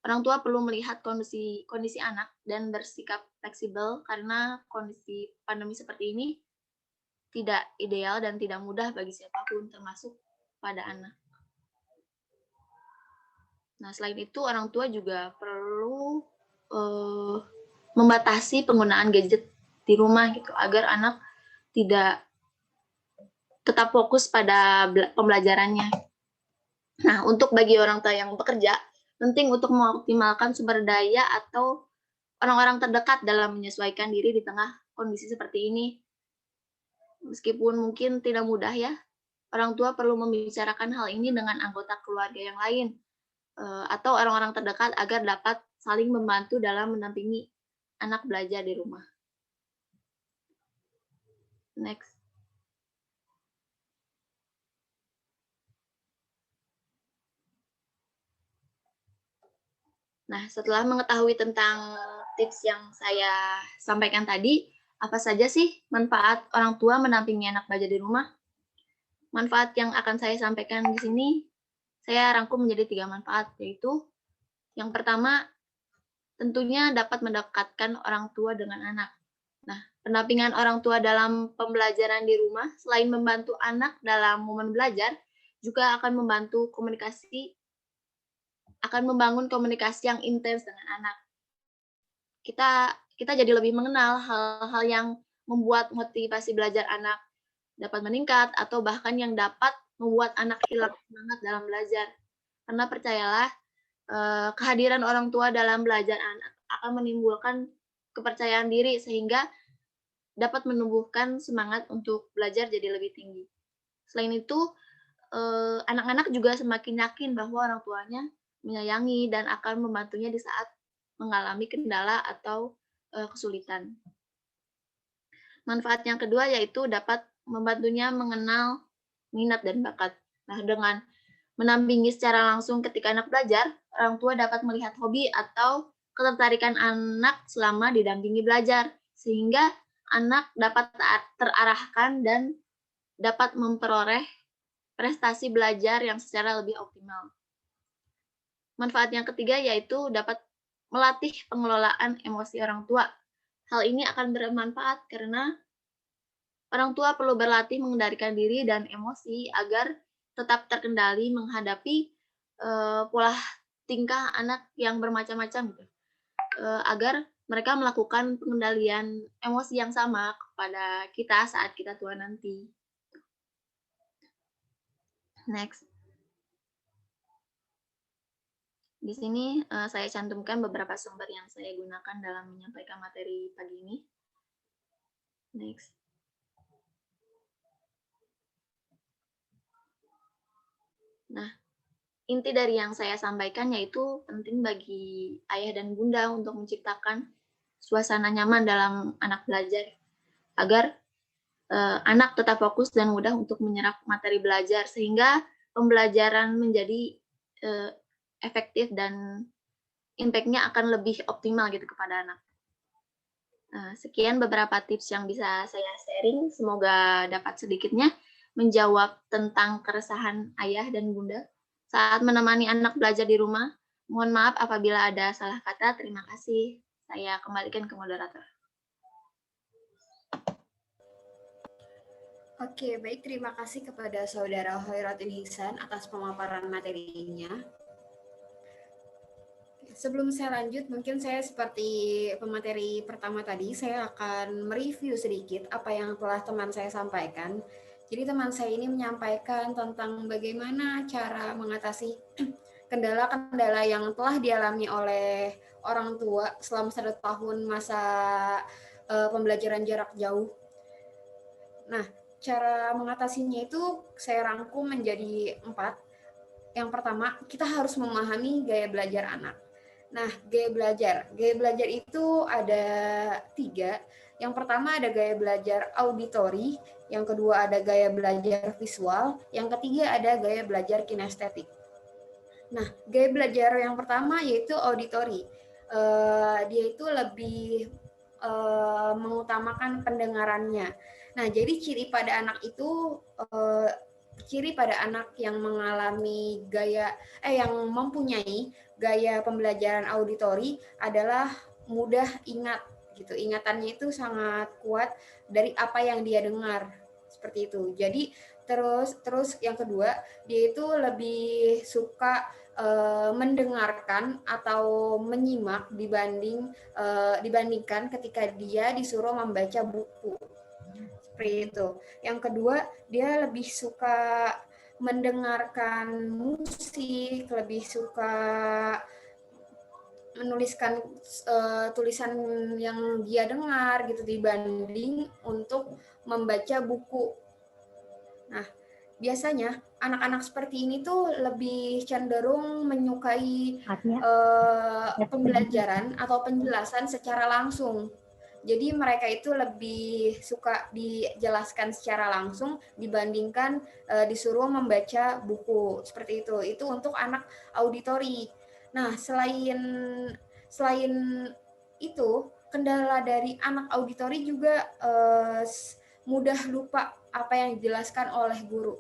orang tua perlu melihat kondisi anak dan bersikap fleksibel karena kondisi pandemi seperti ini tidak ideal dan tidak mudah bagi siapapun termasuk pada anak. Nah, selain itu orang tua juga perlu membatasi penggunaan gadget di rumah gitu agar anak tidak tetap fokus pada pembelajarannya. Nah, untuk bagi orang tua yang bekerja, penting untuk mengoptimalkan sumber daya atau orang-orang terdekat dalam menyesuaikan diri di tengah kondisi seperti ini. Meskipun mungkin tidak mudah ya, orang tua perlu membicarakan hal ini dengan anggota keluarga yang lain atau orang-orang terdekat agar dapat saling membantu dalam mendampingi anak belajar di rumah. Next. Nah, setelah mengetahui tentang tips yang saya sampaikan tadi, apa saja sih manfaat orang tua mendampingi anak belajar di rumah? Manfaat yang akan saya sampaikan di sini, saya rangkum menjadi 3 manfaat, yaitu yang pertama, tentunya dapat mendekatkan orang tua dengan anak. Nah, pendampingan orang tua dalam pembelajaran di rumah, selain membantu anak dalam momen belajar, juga akan membangun komunikasi yang intens dengan anak. Kita jadi lebih mengenal hal-hal yang membuat motivasi belajar anak dapat meningkat atau bahkan yang dapat membuat anak hilang semangat dalam belajar. Karena percayalah, kehadiran orang tua dalam belajar anak akan menimbulkan kepercayaan diri sehingga dapat menumbuhkan semangat untuk belajar jadi lebih tinggi. Selain itu, anak-anak juga semakin yakin bahwa orang tuanya menyayangi dan akan membantunya di saat mengalami kendala atau kesulitan. Manfaat yang kedua yaitu dapat membantunya mengenal minat dan bakat. Nah, dengan mendampingi secara langsung ketika anak belajar, orang tua dapat melihat hobi atau ketertarikan anak selama didampingi belajar, sehingga anak dapat terarahkan dan dapat memperoleh prestasi belajar yang secara lebih optimal. Manfaat yang ketiga yaitu dapat melatih pengelolaan emosi orang tua. Hal ini akan bermanfaat karena orang tua perlu berlatih mengendalikan diri dan emosi agar tetap terkendali menghadapi pola tingkah anak yang bermacam-macam, gitu. Agar mereka melakukan pengendalian emosi yang sama kepada kita saat kita tua nanti. Next. Di sini saya cantumkan beberapa sumber yang saya gunakan dalam menyampaikan materi pagi ini. Next. Nah, inti dari yang saya sampaikan yaitu penting bagi ayah dan bunda untuk menciptakan suasana nyaman dalam anak belajar agar anak tetap fokus dan mudah untuk menyerap materi belajar sehingga pembelajaran menjadi efektif dan impact-nya akan lebih optimal gitu kepada anak. Sekian beberapa tips yang bisa saya sharing, semoga dapat sedikitnya menjawab tentang keresahan ayah dan bunda saat menemani anak belajar di rumah. Mohon maaf apabila ada salah kata, terima kasih. Saya kembalikan ke moderator. Oke, baik. Terima kasih kepada Saudara Hoiratin Hisan atas pemaparan materinya. Sebelum saya lanjut, mungkin saya seperti pemateri pertama tadi, saya akan mereview sedikit apa yang telah teman saya sampaikan. Jadi teman saya ini menyampaikan tentang bagaimana cara mengatasi kendala-kendala yang telah dialami oleh orang tua selama 1 tahun masa pembelajaran jarak jauh. Nah, cara mengatasinya itu saya rangkum menjadi 4. Yang pertama, kita harus memahami gaya belajar anak. Nah, gaya belajar itu ada 3. Yang pertama ada gaya belajar auditori, yang kedua ada gaya belajar visual, yang ketiga ada gaya belajar kinestetik. Nah, gaya belajar yang pertama yaitu auditori. Dia itu lebih mengutamakan pendengarannya. Nah, jadi ciri pada anak yang mengalami yang mempunyai gaya pembelajaran auditori adalah mudah ingat gitu. Ingatannya itu sangat kuat dari apa yang dia dengar. Seperti itu. Jadi terus yang kedua, dia itu lebih suka mendengarkan atau menyimak dibandingkan ketika dia disuruh membaca buku. Seperti itu. Yang kedua, dia lebih suka mendengarkan musik, lebih suka menuliskan tulisan yang dia dengar gitu dibanding untuk membaca buku. Nah, biasanya anak-anak seperti ini tuh lebih cenderung menyukai pembelajaran atau penjelasan secara langsung. Jadi mereka itu lebih suka dijelaskan secara langsung dibandingkan disuruh membaca buku seperti itu. Itu untuk anak auditori. Nah, selain itu, kendala dari anak auditori juga mudah lupa apa yang dijelaskan oleh guru.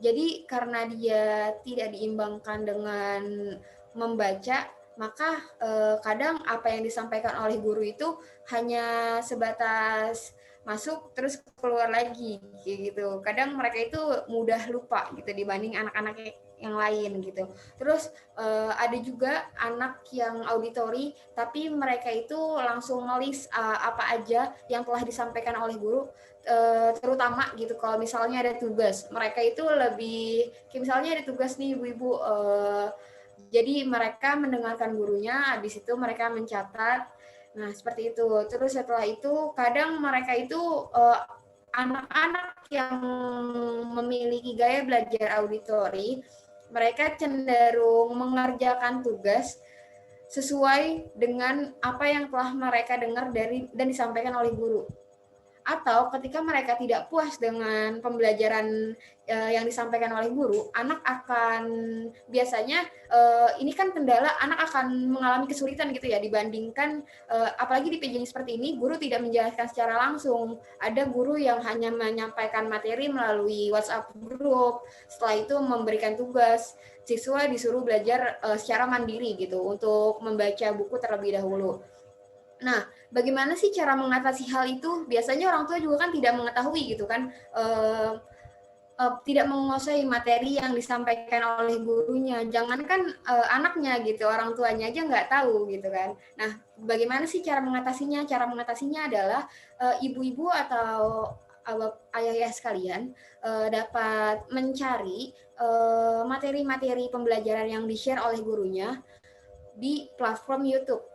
Jadi karena dia tidak diimbangkan dengan membaca, maka kadang apa yang disampaikan oleh guru itu hanya sebatas masuk terus keluar lagi gitu. Kadang mereka itu mudah lupa gitu dibanding anak-anak yang lain gitu. Terus ada juga anak yang auditori tapi mereka itu langsung nulis apa aja yang telah disampaikan oleh guru, terutama gitu kalau misalnya ada tugas, mereka itu lebih misalnya ada tugas nih ibu-ibu, jadi mereka mendengarkan gurunya, habis itu mereka mencatat. Nah, seperti itu. Terus setelah itu kadang mereka itu anak-anak yang memiliki gaya belajar auditori, mereka cenderung mengerjakan tugas sesuai dengan apa yang telah mereka dengar dari dan disampaikan oleh guru. Atau ketika mereka tidak puas dengan pembelajaran yang disampaikan oleh guru, anak akan biasanya ini kan kendala, anak akan mengalami kesulitan gitu ya dibandingkan apalagi di PJJ seperti ini, guru tidak menjelaskan secara langsung. Ada guru yang hanya menyampaikan materi melalui WhatsApp group, setelah itu memberikan tugas, siswa disuruh belajar secara mandiri gitu untuk membaca buku terlebih dahulu. Nah, bagaimana sih cara mengatasi hal itu? Biasanya orang tua juga kan tidak mengetahui gitu kan, tidak menguasai materi yang disampaikan oleh gurunya. Jangankan anaknya gitu, orang tuanya aja nggak tahu gitu kan. Nah, bagaimana sih cara mengatasinya? Cara mengatasinya adalah ibu-ibu atau ayah-ayah sekalian dapat mencari materi-materi pembelajaran yang di-share oleh gurunya di platform YouTube.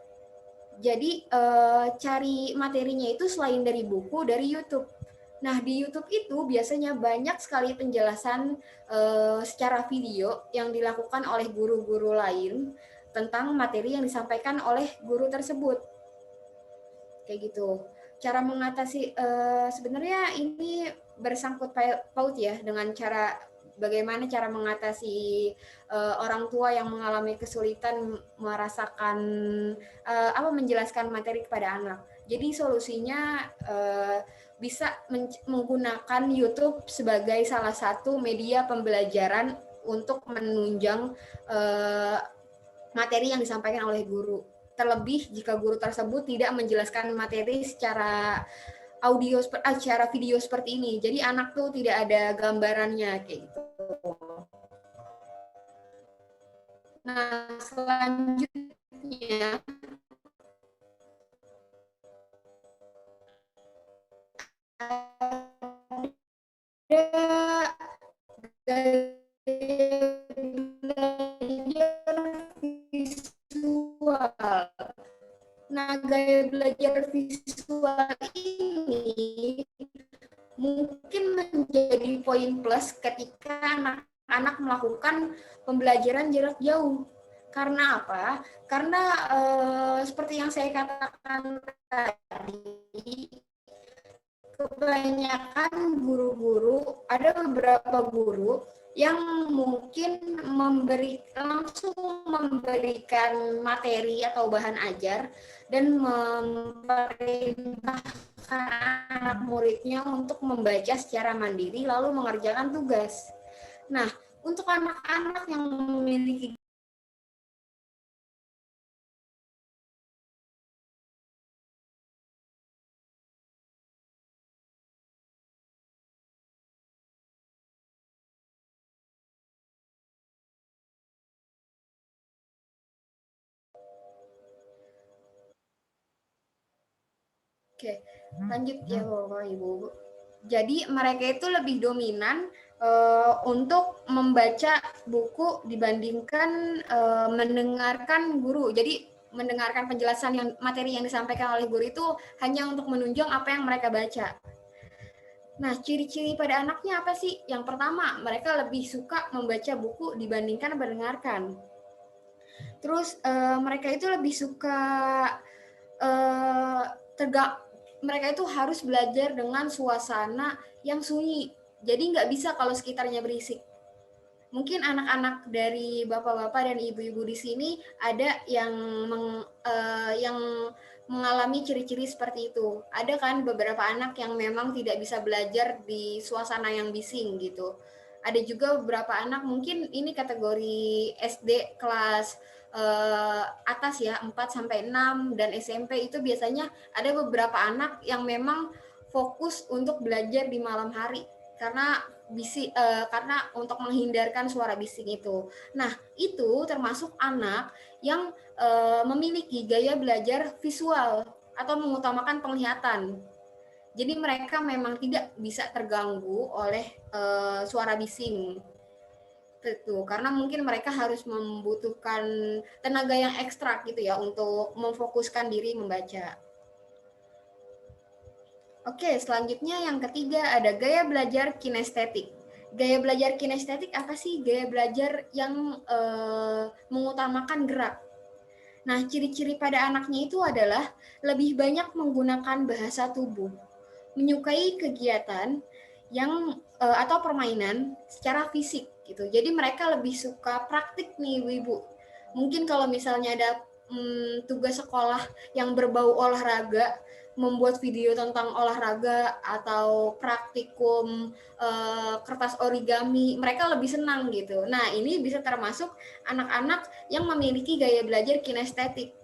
Jadi cari materinya itu selain dari buku, dari YouTube. Nah, di YouTube itu biasanya banyak sekali penjelasan secara video yang dilakukan oleh guru-guru lain tentang materi yang disampaikan oleh guru tersebut. Kayak gitu. Cara mengatasi, sebenarnya ini bersangkut paut ya dengan bagaimana cara mengatasi orang tua yang mengalami kesulitan merasakan menjelaskan materi kepada anak. Jadi solusinya bisa menggunakan YouTube sebagai salah satu media pembelajaran untuk menunjang materi yang disampaikan oleh guru. Terlebih jika guru tersebut tidak menjelaskan materi secara secara video seperti ini. Jadi anak tuh tidak ada gambarannya kayak gitu. Nah, selanjutnya ada belajar visual. Nah, gaya belajar visual ini mungkin menjadi poin plus ketika anak-anak melakukan pembelajaran jarak jauh. Karena apa? Karena seperti yang saya katakan tadi, kebanyakan guru-guru, ada beberapa guru yang mungkin langsung memberikan materi atau bahan ajar dan memerintahkan anak muridnya untuk membaca secara mandiri lalu mengerjakan tugas. Nah, untuk anak-anak yang memiliki Oke, lanjut ya Bapak Ibu. Jadi mereka itu lebih dominan untuk membaca buku dibandingkan mendengarkan guru. Jadi mendengarkan penjelasan materi yang disampaikan oleh guru itu hanya untuk menunjang apa yang mereka baca. Nah, ciri-ciri pada anaknya apa sih? Yang pertama, mereka lebih suka membaca buku dibandingkan mendengarkan. Terus mereka itu lebih suka mereka itu harus belajar dengan suasana yang sunyi. Jadi nggak bisa kalau sekitarnya berisik. Mungkin anak-anak dari bapak-bapak dan ibu-ibu di sini ada yang mengalami ciri-ciri seperti itu. Ada kan beberapa anak yang memang tidak bisa belajar di suasana yang bising gitu. Ada juga beberapa anak mungkin ini kategori SD kelas atas ya, 4-6 dan SMP itu biasanya ada beberapa anak yang memang fokus untuk belajar di malam hari karena karena untuk menghindarkan suara bising itu. Nah, itu termasuk anak yang memiliki gaya belajar visual atau mengutamakan penglihatan. Jadi mereka memang tidak bisa terganggu oleh suara bising. Itu karena mungkin mereka harus membutuhkan tenaga yang ekstra gitu ya untuk memfokuskan diri membaca. Oke, selanjutnya yang ketiga ada gaya belajar kinestetik. Gaya belajar kinestetik apa sih? Gaya belajar yang mengutamakan gerak. Nah, ciri-ciri pada anaknya itu adalah lebih banyak menggunakan bahasa tubuh, menyukai kegiatan yang atau permainan secara fisik gitu. Jadi mereka lebih suka praktik nih, Ibu. Mungkin kalau misalnya ada tugas sekolah yang berbau olahraga, membuat video tentang olahraga atau praktikum kertas origami, mereka lebih senang gitu. Nah, ini bisa termasuk anak-anak yang memiliki gaya belajar kinestetik.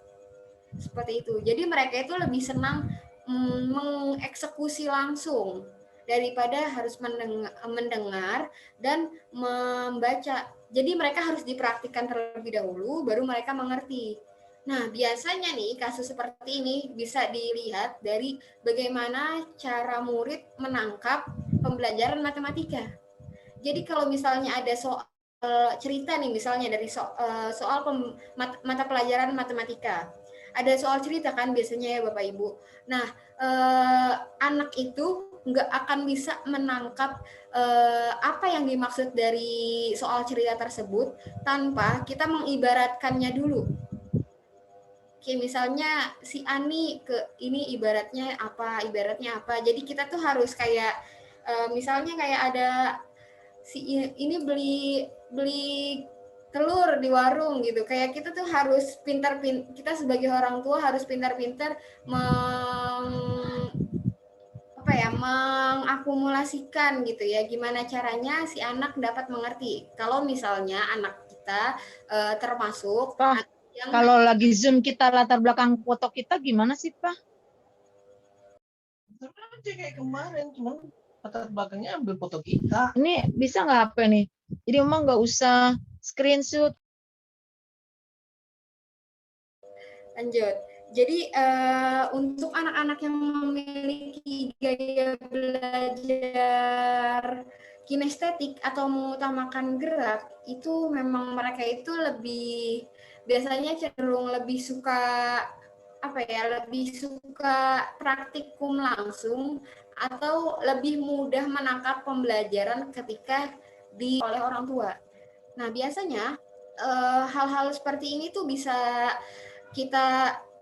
Seperti itu. Jadi mereka itu lebih senang mengeksekusi langsung daripada harus mendengar dan membaca. Jadi mereka harus dipraktikkan terlebih dahulu, baru mereka mengerti. Nah, biasanya nih kasus seperti ini bisa dilihat dari bagaimana cara murid menangkap pembelajaran matematika. Jadi kalau misalnya ada soal cerita nih, misalnya dari soal mata pelajaran matematika, ada soal cerita kan biasanya ya Bapak Ibu. Nah, anak itu nggak akan bisa menangkap apa yang dimaksud dari soal cerita tersebut tanpa kita mengibaratkannya dulu. Oke, misalnya si Ani ini ibaratnya apa. Jadi kita tuh harus kayak misalnya kayak ada si ini beli telur di warung gitu. Kayak kita tuh harus kita sebagai orang tua harus pintar-pintar mengakumulasikan gitu ya. Gimana caranya si anak dapat mengerti. Kalau misalnya anak kita termasuk yang kalau lagi Zoom kita latar belakang foto kita gimana sih, Pak? Aja kayak kemarin, cuma latar belakangnya ambil foto kita. Ini bisa nggak apa nih? Jadi emang nggak usah screenshot. Lanjut. Jadi untuk anak-anak yang memiliki gaya belajar kinestetik atau mengutamakan gerak, itu memang mereka itu biasanya cenderung lebih suka lebih suka praktikum langsung atau lebih mudah menangkap pembelajaran ketika oleh orang tua. Nah, biasanya hal-hal seperti ini tuh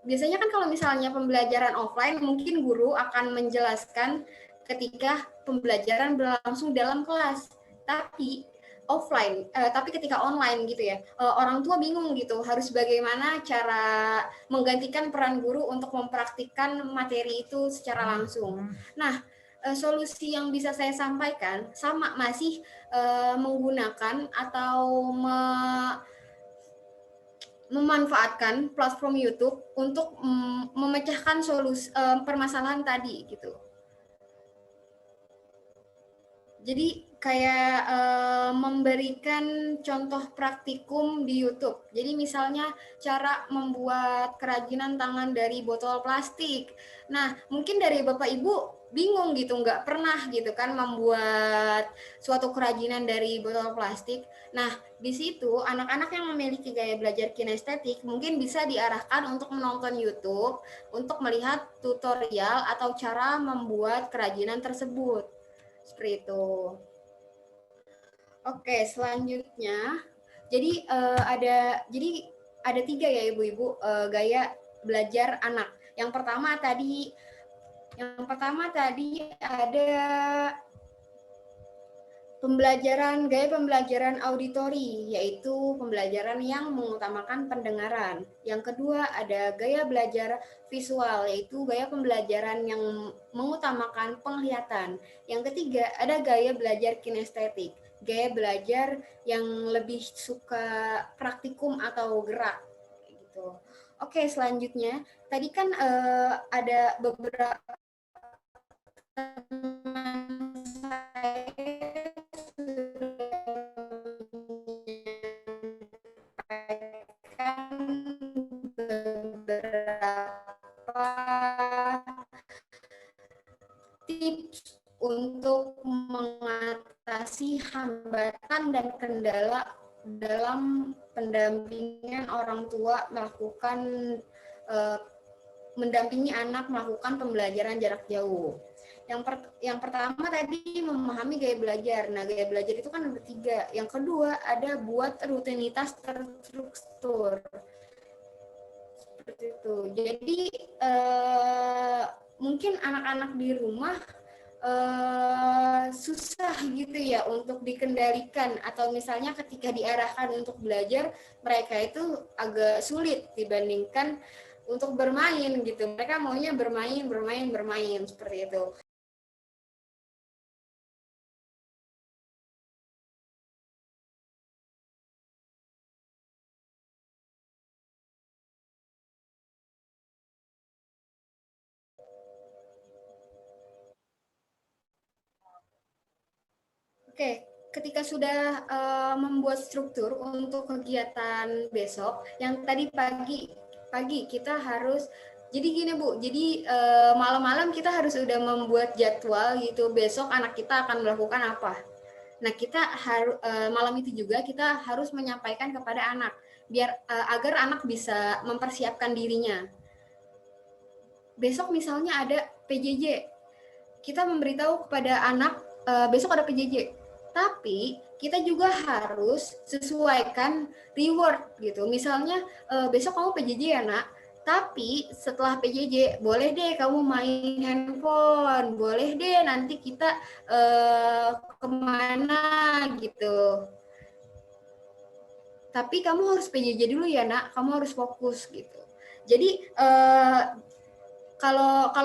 biasanya kan kalau misalnya pembelajaran offline mungkin guru akan menjelaskan ketika pembelajaran berlangsung dalam kelas. Tapi ketika online gitu ya, orang tua bingung gitu harus bagaimana cara menggantikan peran guru untuk mempraktikkan materi itu secara langsung. Nah, solusi yang bisa saya sampaikan sama masih menggunakan atau memanfaatkan platform YouTube untuk memecahkan permasalahan tadi gitu. Jadi kayak memberikan contoh praktikum di YouTube. Jadi misalnya cara membuat kerajinan tangan dari botol plastik. Nah, mungkin dari Bapak Ibu bingung gitu, nggak pernah gitu kan membuat suatu kerajinan dari botol plastik. Nah, di situ anak-anak yang memiliki gaya belajar kinestetik mungkin bisa diarahkan untuk menonton YouTube untuk melihat tutorial atau cara membuat kerajinan tersebut. Seperti itu. Oke, selanjutnya jadi ada 3 ya ibu-ibu gaya belajar anak. Yang pertama tadi ada gaya pembelajaran auditori, yaitu pembelajaran yang mengutamakan pendengaran. Yang kedua ada gaya belajar visual, yaitu gaya pembelajaran yang mengutamakan penglihatan. Yang ketiga ada gaya belajar kinestetik, gaya belajar yang lebih suka praktikum atau gerak gitu. Oke, selanjutnya tadi kan ada beberapa teman saya beberapa tips untuk mengatasi hambatan dan kendala dalam pendampingan orang tua mendampingi anak melakukan pembelajaran jarak jauh. Yang pertama tadi memahami gaya belajar. Nah, gaya belajar itu kan ada 3. Yang kedua ada buat rutinitas terstruktur. Seperti itu. Jadi mungkin anak-anak di rumah susah gitu ya untuk dikendalikan, atau misalnya ketika diarahkan untuk belajar mereka itu agak sulit dibandingkan untuk bermain gitu. Mereka maunya bermain seperti itu. Oke, ketika sudah membuat struktur untuk kegiatan besok, yang tadi pagi kita harus, jadi gini Bu, jadi malam-malam kita harus udah membuat jadwal gitu, besok anak kita akan melakukan apa. Nah, kita harus malam itu juga kita harus menyampaikan kepada anak, biar agar anak bisa mempersiapkan dirinya. Besok misalnya ada PJJ, kita memberitahu kepada anak besok ada PJJ. Tapi kita juga harus sesuaikan reward gitu. Misalnya besok kamu PJJ ya nak, tapi setelah PJJ boleh deh kamu main handphone, boleh deh nanti kita kemana gitu. Tapi kamu harus PJJ dulu ya nak, kamu harus fokus gitu. Jadi kalau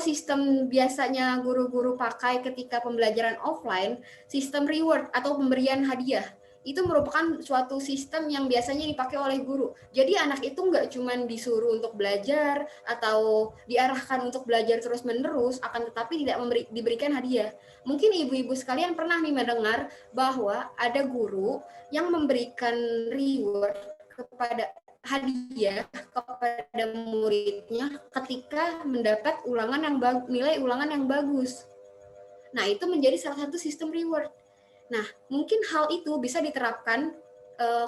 sistem biasanya guru-guru pakai ketika pembelajaran offline, sistem reward atau pemberian hadiah, itu merupakan suatu sistem yang biasanya dipakai oleh guru. Jadi anak itu nggak cuma disuruh untuk belajar atau diarahkan untuk belajar terus-menerus, akan tetapi tidak diberikan hadiah. Mungkin ibu-ibu sekalian pernah nih mendengar bahwa ada guru yang memberikan reward kepada hadiah kepada muridnya ketika mendapat nilai ulangan yang bagus. Nah, itu menjadi salah satu sistem reward. Nah, mungkin hal itu bisa diterapkan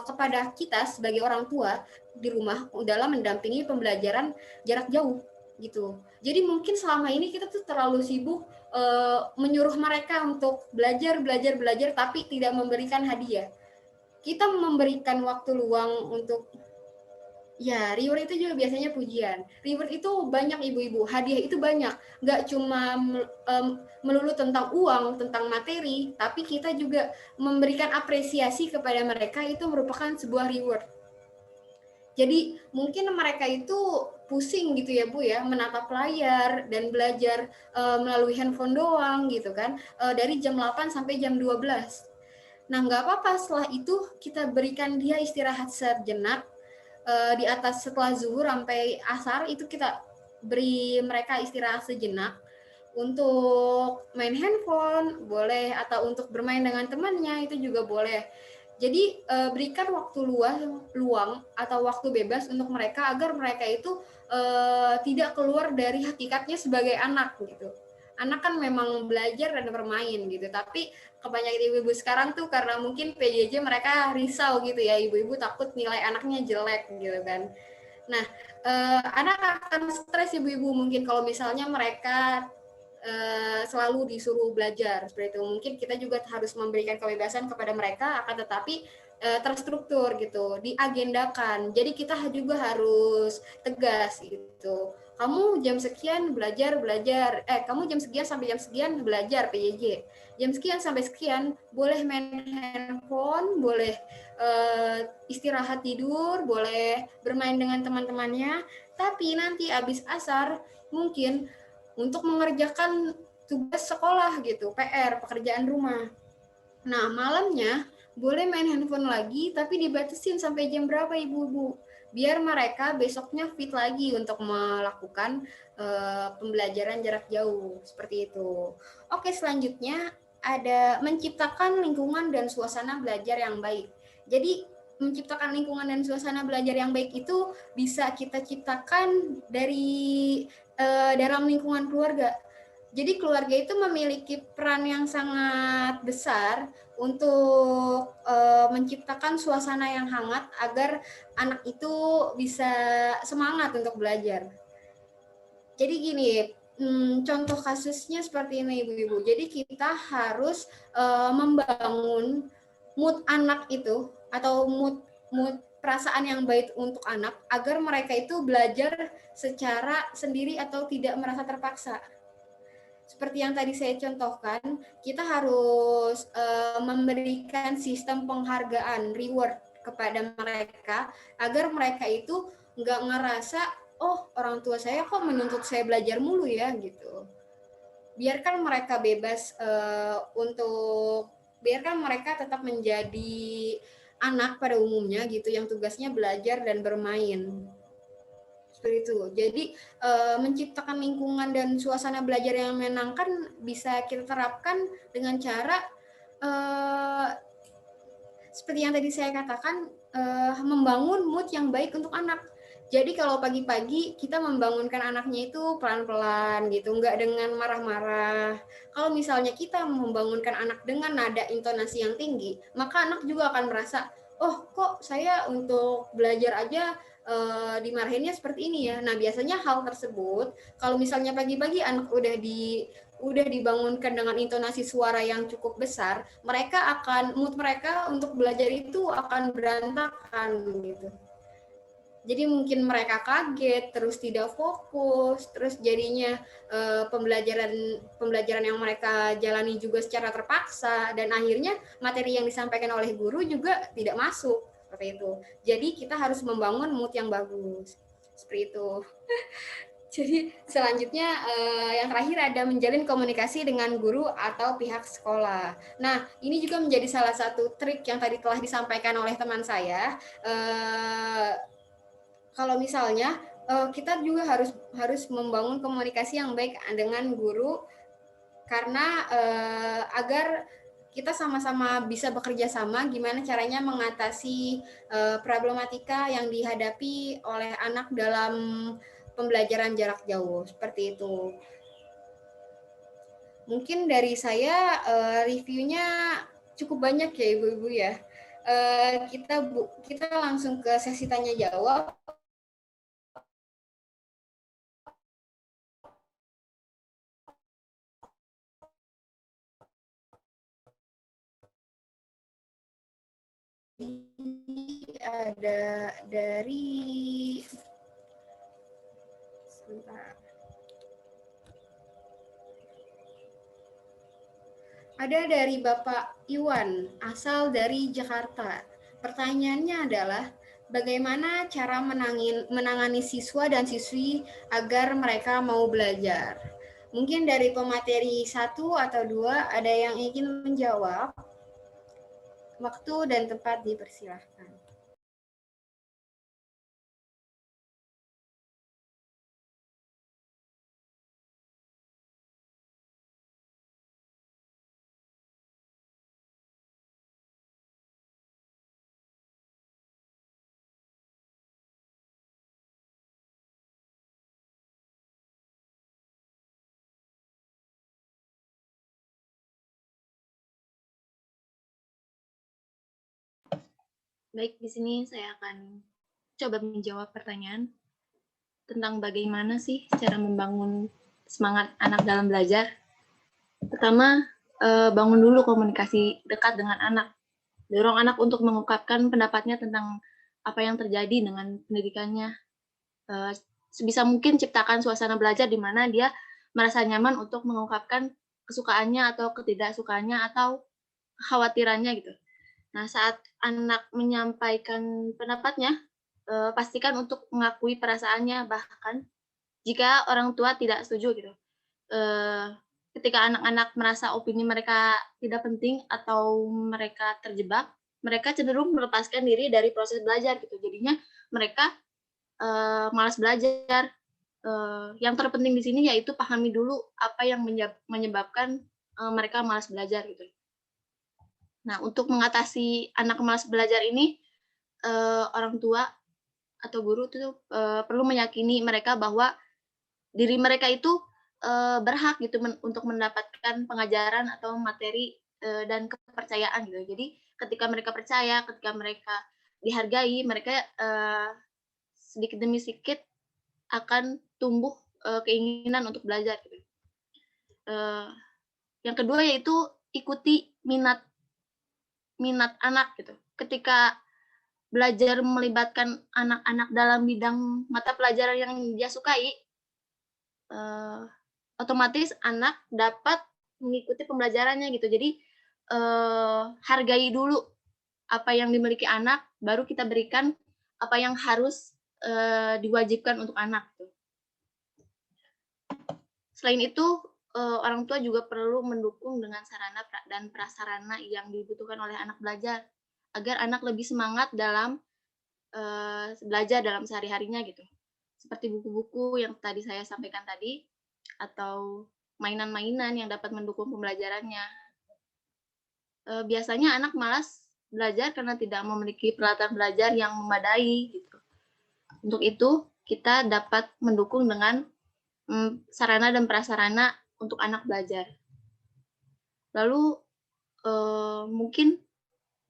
kepada kita sebagai orang tua di rumah dalam mendampingi pembelajaran jarak jauh gitu. Jadi mungkin selama ini kita tuh terlalu sibuk menyuruh mereka untuk belajar tapi tidak memberikan hadiah. Kita memberikan waktu luang untuk ya, reward itu juga biasanya pujian. Reward itu banyak ibu-ibu, hadiah itu banyak. Nggak cuma melulu tentang uang, tentang materi, tapi kita juga memberikan apresiasi kepada mereka, itu merupakan sebuah reward. Jadi mungkin mereka itu pusing gitu ya Bu ya, menatap layar dan belajar melalui handphone doang gitu kan, dari jam 8 sampai jam 12. Nah, nggak apa-apa, setelah itu kita berikan dia istirahat sejenak, di atas setelah zuhur sampai asar itu kita beri mereka istirahat sejenak untuk main handphone boleh, atau untuk bermain dengan temannya itu juga boleh. Jadi berikan waktu luang atau waktu bebas untuk mereka agar mereka itu tidak keluar dari hakikatnya sebagai anak gitu. Anak kan memang belajar dan bermain gitu, tapi kebanyakan ibu-ibu sekarang tuh karena mungkin PJJ mereka risau gitu ya, ibu-ibu takut nilai anaknya jelek gitu kan. Nah, anak akan stres ibu-ibu mungkin kalau misalnya mereka selalu disuruh belajar seperti itu. Mungkin kita juga harus memberikan kebebasan kepada mereka, akan tetapi terstruktur gitu, diagendakan. Jadi kita juga harus tegas gitu. Kamu jam sekian belajar, kamu jam sekian sampai jam sekian belajar PJJ. Jam sekian sampai sekian boleh main handphone, boleh istirahat tidur, boleh bermain dengan teman-temannya, tapi nanti habis asar mungkin untuk mengerjakan tugas sekolah gitu, PR, pekerjaan rumah. Nah, malamnya boleh main handphone lagi, tapi dibatasin sampai jam berapa ibu-ibu. Biar mereka besoknya fit lagi untuk melakukan pembelajaran jarak jauh, seperti itu. Oke, selanjutnya ada menciptakan lingkungan dan suasana belajar yang baik. Jadi, menciptakan lingkungan dan suasana belajar yang baik itu bisa kita ciptakan dari dalam lingkungan keluarga. Jadi keluarga itu memiliki peran yang sangat besar untuk menciptakan suasana yang hangat agar anak itu bisa semangat untuk belajar. Jadi gini, contoh kasusnya seperti ini ibu-ibu. Jadi kita harus membangun mood anak itu atau mood perasaan yang baik untuk anak agar mereka itu belajar secara sendiri atau tidak merasa terpaksa. Seperti yang tadi saya contohkan, kita harus memberikan sistem penghargaan, reward kepada mereka agar mereka itu nggak ngerasa, oh orang tua saya kok menuntut saya belajar mulu ya gitu. Biarkan mereka bebas biarkan mereka tetap menjadi anak pada umumnya gitu yang tugasnya belajar dan bermain. Seperti itu. Jadi menciptakan lingkungan dan suasana belajar yang menyenangkan bisa kita terapkan dengan cara seperti yang tadi saya katakan, membangun mood yang baik untuk anak. Jadi kalau pagi-pagi kita membangunkan anaknya itu pelan-pelan gitu, nggak dengan marah-marah. Kalau misalnya kita membangunkan anak dengan nada intonasi yang tinggi, maka anak juga akan merasa, oh kok saya untuk belajar aja dimarahinnya seperti ini ya. Nah biasanya hal tersebut, kalau misalnya pagi-pagi anak udah dibangunkan dengan intonasi suara yang cukup besar, mood mereka untuk belajar itu akan berantakan gitu. Jadi mungkin mereka kaget, terus tidak fokus, terus jadinya pembelajaran yang mereka jalani juga secara terpaksa, dan akhirnya materi yang disampaikan oleh guru juga tidak masuk, seperti itu. Jadi kita harus membangun mood yang bagus, seperti itu. Jadi selanjutnya yang terakhir ada menjalin komunikasi dengan guru atau pihak sekolah. Nah, ini juga menjadi salah satu trik yang tadi telah disampaikan oleh teman saya. Kalau misalnya kita juga harus membangun komunikasi yang baik dengan guru karena agar kita sama-sama bisa bekerja sama gimana caranya mengatasi problematika yang dihadapi oleh anak dalam pembelajaran jarak jauh, seperti itu. Mungkin dari saya reviewnya cukup banyak ya ibu-ibu ya. Kita langsung ke sesi tanya jawab. Ada dari sebentar. Ada dari Bapak Iwan, asal dari Jakarta. Pertanyaannya adalah, bagaimana cara menangani siswa dan siswi agar mereka mau belajar? Mungkin dari pemateri 1 atau 2 ada yang ingin menjawab. Waktu dan tempat dipersilahkan. Baik, di sini saya akan coba menjawab pertanyaan tentang bagaimana sih cara membangun semangat anak dalam belajar. Pertama, bangun dulu komunikasi dekat dengan anak. Dorong anak untuk mengungkapkan pendapatnya tentang apa yang terjadi dengan pendidikannya. Sebisa mungkin ciptakan suasana belajar di mana dia merasa nyaman untuk mengungkapkan kesukaannya atau ketidaksukaannya atau kekhawatirannya gitu. Nah, saat anak menyampaikan pendapatnya, pastikan untuk mengakui perasaannya, bahkan jika orang tua tidak setuju gitu. Ketika anak-anak merasa opini mereka tidak penting atau mereka terjebak, mereka cenderung melepaskan diri dari proses belajar gitu. Jadinya mereka malas belajar. Yang terpenting di sini yaitu pahami dulu apa yang menyebabkan mereka malas belajar gitu. Nah, untuk mengatasi anak malas belajar ini, orang tua atau guru itu perlu meyakini mereka bahwa diri mereka itu berhak gitu untuk mendapatkan pengajaran atau materi dan kepercayaan gitu. Jadi ketika mereka percaya, ketika mereka dihargai, mereka sedikit demi sedikit akan tumbuh keinginan untuk belajar gitu. Yang kedua yaitu ikuti minat anak gitu. Ketika belajar melibatkan anak-anak dalam bidang mata pelajaran yang dia sukai, otomatis anak dapat mengikuti pembelajarannya gitu. Jadi hargai dulu apa yang dimiliki anak, baru kita berikan apa yang harus diwajibkan untuk anak. Gitu. Selain itu, orang tua juga perlu mendukung dengan sarana dan prasarana yang dibutuhkan oleh anak belajar, agar anak lebih semangat dalam belajar dalam sehari-harinya gitu. Seperti buku-buku yang tadi saya sampaikan tadi, atau mainan-mainan yang dapat mendukung pembelajarannya. Biasanya anak malas belajar karena tidak memiliki peralatan belajar yang memadai gitu. Untuk itu, kita dapat mendukung dengan sarana dan prasarana untuk anak belajar. Lalu mungkin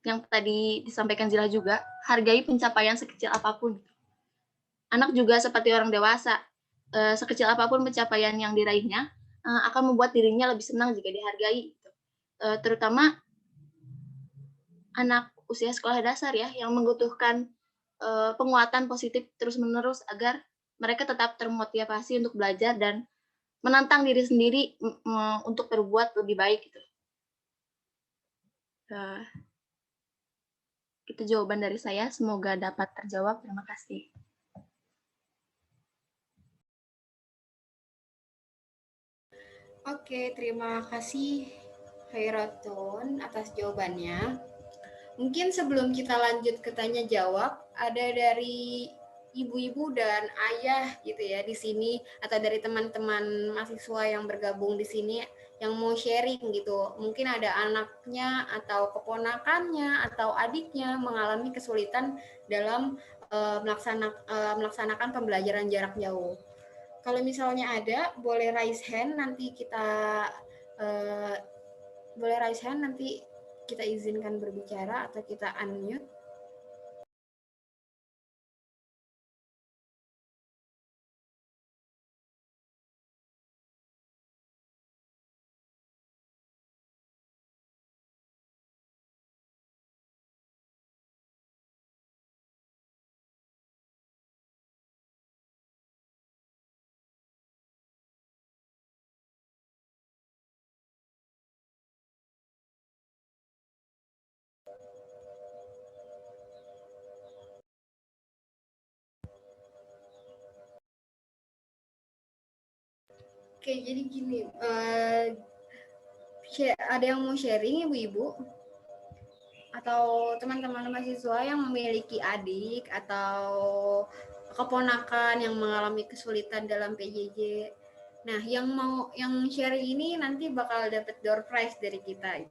yang tadi disampaikan Zila juga, hargai pencapaian sekecil apapun. Anak juga seperti orang dewasa, sekecil apapun pencapaian yang diraihnya akan membuat dirinya lebih senang jika dihargai. Terutama anak usia sekolah dasar ya, yang membutuhkan penguatan positif terus-menerus agar mereka tetap termotivasi untuk belajar dan menantang diri sendiri untuk berbuat lebih baik gitu. Itu jawaban dari saya, semoga dapat terjawab. Terima kasih. Oke, terima kasih Khairatun atas jawabannya. Mungkin sebelum kita lanjut ke tanya jawab, ada dari ibu-ibu dan ayah gitu ya di sini, atau dari teman-teman mahasiswa yang bergabung di sini yang mau sharing gitu. Mungkin ada anaknya atau keponakannya atau adiknya mengalami kesulitan dalam melaksanakan pembelajaran jarak jauh. Kalau misalnya ada, boleh raise hand, nanti kita izinkan berbicara atau kita unmute. Oke, jadi gini, ada yang mau sharing ibu-ibu? Atau teman-teman mahasiswa yang memiliki adik atau keponakan yang mengalami kesulitan dalam PJJ. Nah, yang sharing ini nanti bakal dapat door prize dari kita.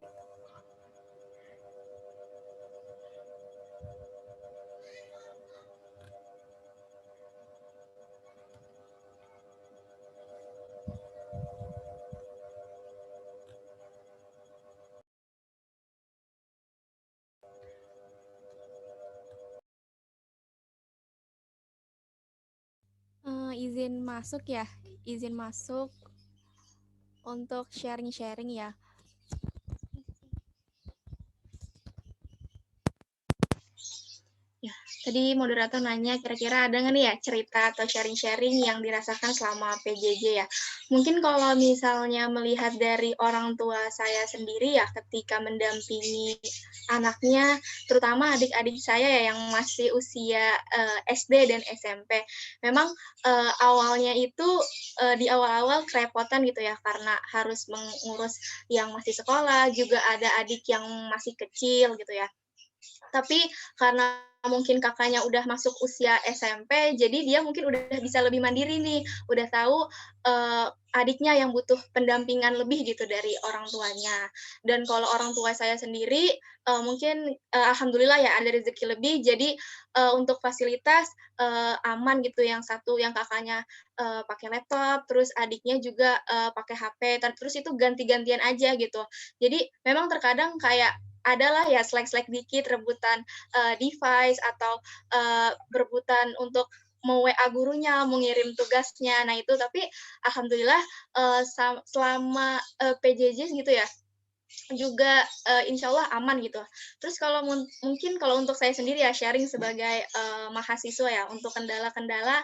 izin masuk ya, izin masuk untuk sharing-sharing ya. Ya, tadi moderator nanya kira-kira ada nggak nih ya cerita atau sharing-sharing yang dirasakan selama PJJ ya. Mungkin kalau misalnya melihat dari orang tua saya sendiri ya ketika mendampingi anaknya, terutama adik-adik saya ya yang masih usia SD dan SMP. Memang awalnya itu di awal-awal kerepotan gitu ya karena harus mengurus yang masih sekolah, juga ada adik yang masih kecil gitu ya. Tapi karena mungkin kakaknya udah masuk usia SMP, jadi dia mungkin udah bisa lebih mandiri nih, udah tahu adiknya yang butuh pendampingan lebih gitu dari orang tuanya. Dan kalau orang tua saya sendiri, mungkin alhamdulillah ya ada rezeki lebih, jadi untuk fasilitas aman gitu. Yang satu yang kakaknya pakai laptop, terus adiknya juga pakai HP, terus itu ganti-gantian aja gitu. Jadi memang terkadang kayak adalah ya slack-slack dikit, rebutan device atau berebutan untuk mau WA gurunya, mau ngirim tugasnya. Nah itu tapi alhamdulillah selama PJJ gitu ya, juga insya Allah aman gitu. Terus kalau mungkin kalau untuk saya sendiri ya sharing sebagai mahasiswa ya, untuk kendala-kendala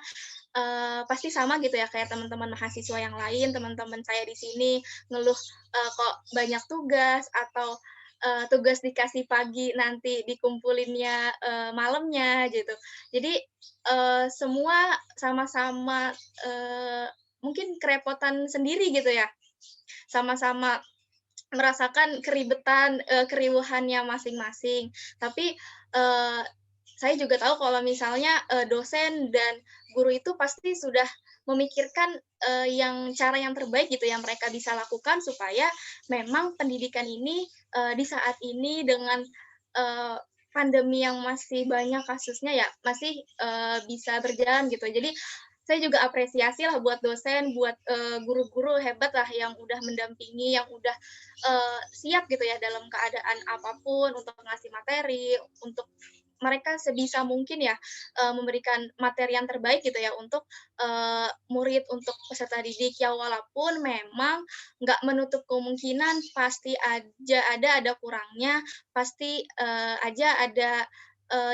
pasti sama gitu ya kayak teman-teman mahasiswa yang lain, teman-teman saya di sini ngeluh kok banyak tugas atau tugas dikasih pagi nanti dikumpulinnya malamnya gitu. Jadi semua sama-sama mungkin kerepotan sendiri gitu ya. Sama-sama merasakan keribetan, keriuhannya masing-masing. Tapi saya juga tahu kalau misalnya dosen dan guru itu pasti sudah memikirkan cara yang terbaik gitu yang mereka bisa lakukan supaya memang pendidikan ini di saat ini dengan pandemi yang masih banyak kasusnya ya masih bisa berjalan gitu. Jadi saya juga apresiasi lah buat dosen, buat guru-guru hebat lah yang udah mendampingi, yang udah siap gitu ya dalam keadaan apapun untuk ngasih materi, untuk mereka sebisa mungkin ya memberikan materi yang terbaik gitu ya untuk murid, untuk peserta didik ya, walaupun memang nggak menutup kemungkinan pasti aja ada kurangnya, pasti aja ada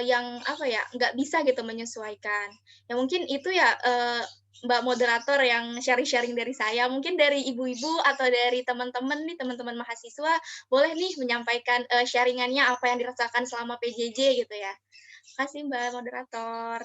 yang apa ya nggak bisa gitu menyesuaikan. Ya mungkin itu ya Mbak moderator yang sharing-sharing dari saya. Mungkin dari ibu-ibu atau dari teman-teman nih, teman-teman mahasiswa boleh nih menyampaikan sharingannya apa yang dirasakan selama PJJ gitu ya. Terima kasih Mbak moderator.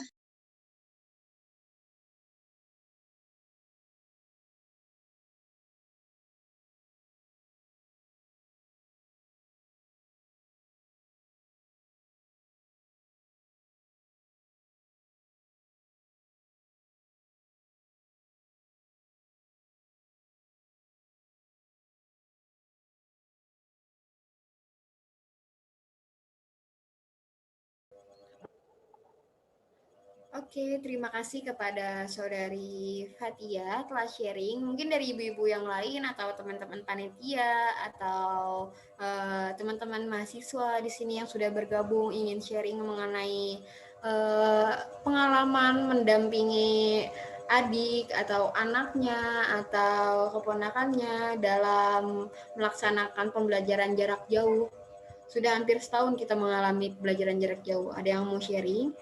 Oke, terima kasih kepada Saudari Fatia telah sharing. Mungkin dari ibu-ibu yang lain atau teman-teman panitia atau teman-teman mahasiswa di sini yang sudah bergabung ingin sharing mengenai pengalaman mendampingi adik atau anaknya atau keponakannya dalam melaksanakan pembelajaran jarak jauh. Sudah hampir setahun kita mengalami pembelajaran jarak jauh. Ada yang mau sharing?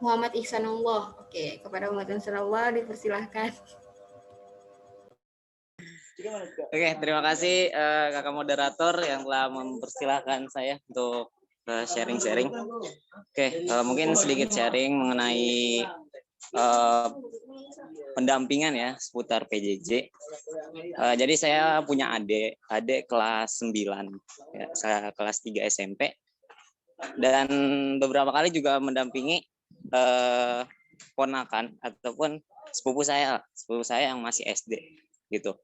Muhammad Ihsanullah. Oke, kepada Muhammad Ihsanullah dipersilahkan. Oke, terima kasih kakak moderator yang telah mempersilahkan saya untuk sharing-sharing. Oke, mungkin sedikit sharing mengenai pendampingan ya seputar PJJ. Jadi saya punya adik kelas 9, ya, saya kelas 3 SMP. Dan beberapa kali juga mendampingi ponakan ataupun sepupu saya yang masih SD gitu.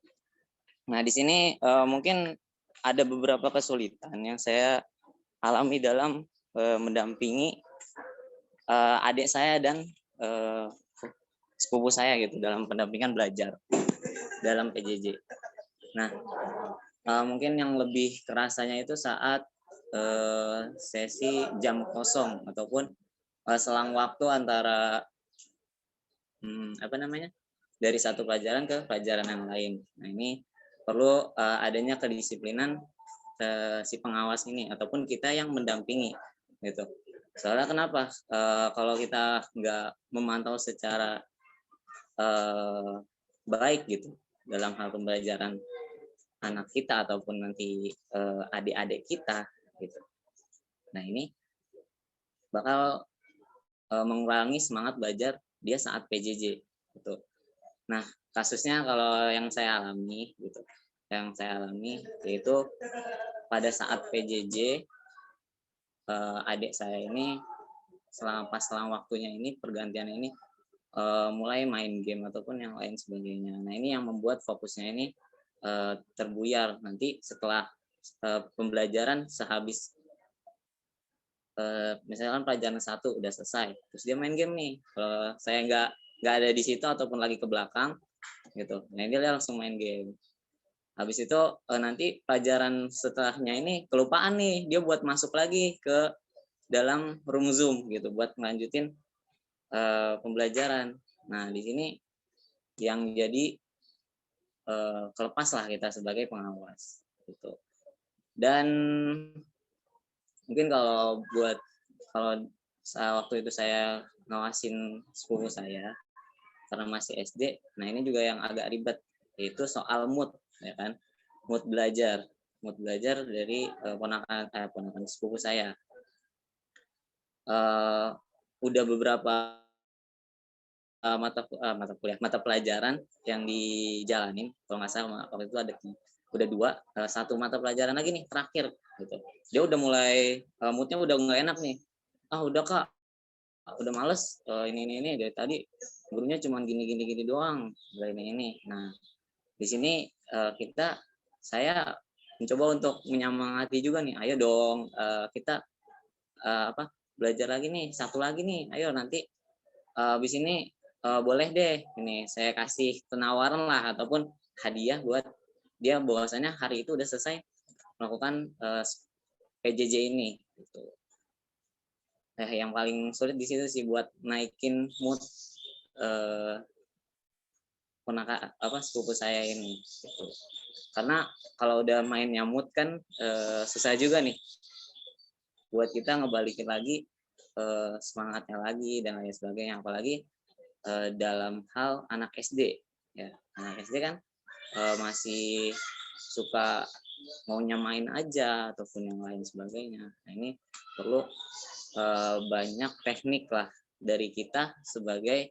Nah di sini mungkin ada beberapa kesulitan yang saya alami dalam mendampingi adik saya dan sepupu saya gitu dalam pendampingan belajar dalam PJJ. Nah mungkin yang lebih kerasanya itu saat sesi jam kosong ataupun selang waktu antara dari satu pelajaran ke pelajaran yang lain. Nah, ini perlu adanya kedisiplinan si pengawas ini ataupun kita yang mendampingi gitu. Soalnya kenapa? Kalau kita nggak memantau secara baik gitu dalam hal pembelajaran anak kita ataupun nanti adik-adik kita gitu. Nah, ini bakal mengurangi semangat belajar dia saat PJJ gitu. Nah, kasusnya kalau yang saya alami gitu. Yang saya alami yaitu pada saat PJJ adik saya ini selama waktunya ini pergantian ini mulai main game ataupun yang lain sebagainya. Nah, ini yang membuat fokusnya ini terbuyar nanti setelah pembelajaran sehabis misalkan pelajaran 1 udah selesai, terus dia main game nih. Kalau saya nggak ada di situ ataupun lagi ke belakang gitu, nah dia langsung main game. Habis itu nanti pelajaran setelahnya ini kelupaan nih, dia buat masuk lagi ke dalam room Zoom gitu buat melanjutin pembelajaran. Nah, di sini yang jadi kelepas lah kita sebagai pengawas gitu. Dan mungkin kalau waktu itu saya ngawasin sepupu saya karena masih SD, nah ini juga yang agak ribet, yaitu soal mood, ya kan, mood belajar dari ponakan sepupu saya. Udah beberapa mata pelajaran yang dijalanin, kalau nggak salah waktu itu udah 2, satu mata pelajaran lagi nih terakhir gitu. Dia udah mulai moodnya udah nggak enak nih. Udah Kak, udah males ini dari tadi gurunya cuma gini doang ini. Nah, di sini saya mencoba untuk menyemangati juga nih. Ayo dong kita belajar lagi nih, satu lagi nih. Ayo nanti habis ini boleh deh ini saya kasih penawaran lah ataupun hadiah buat dia bahwasanya hari itu udah selesai melakukan PJJ ini gitu. Nah, yang paling sulit di situ sih buat naikin mood sepupu saya ini gitu. Karena kalau udah mainnya mood kan susah juga nih buat kita ngebalikin lagi semangatnya lagi dan lain sebagainya, apalagi dalam hal anak SD ya. Anak SD kan masih suka maunya main aja ataupun yang lain sebagainya. Nah, ini perlu banyak teknik lah dari kita sebagai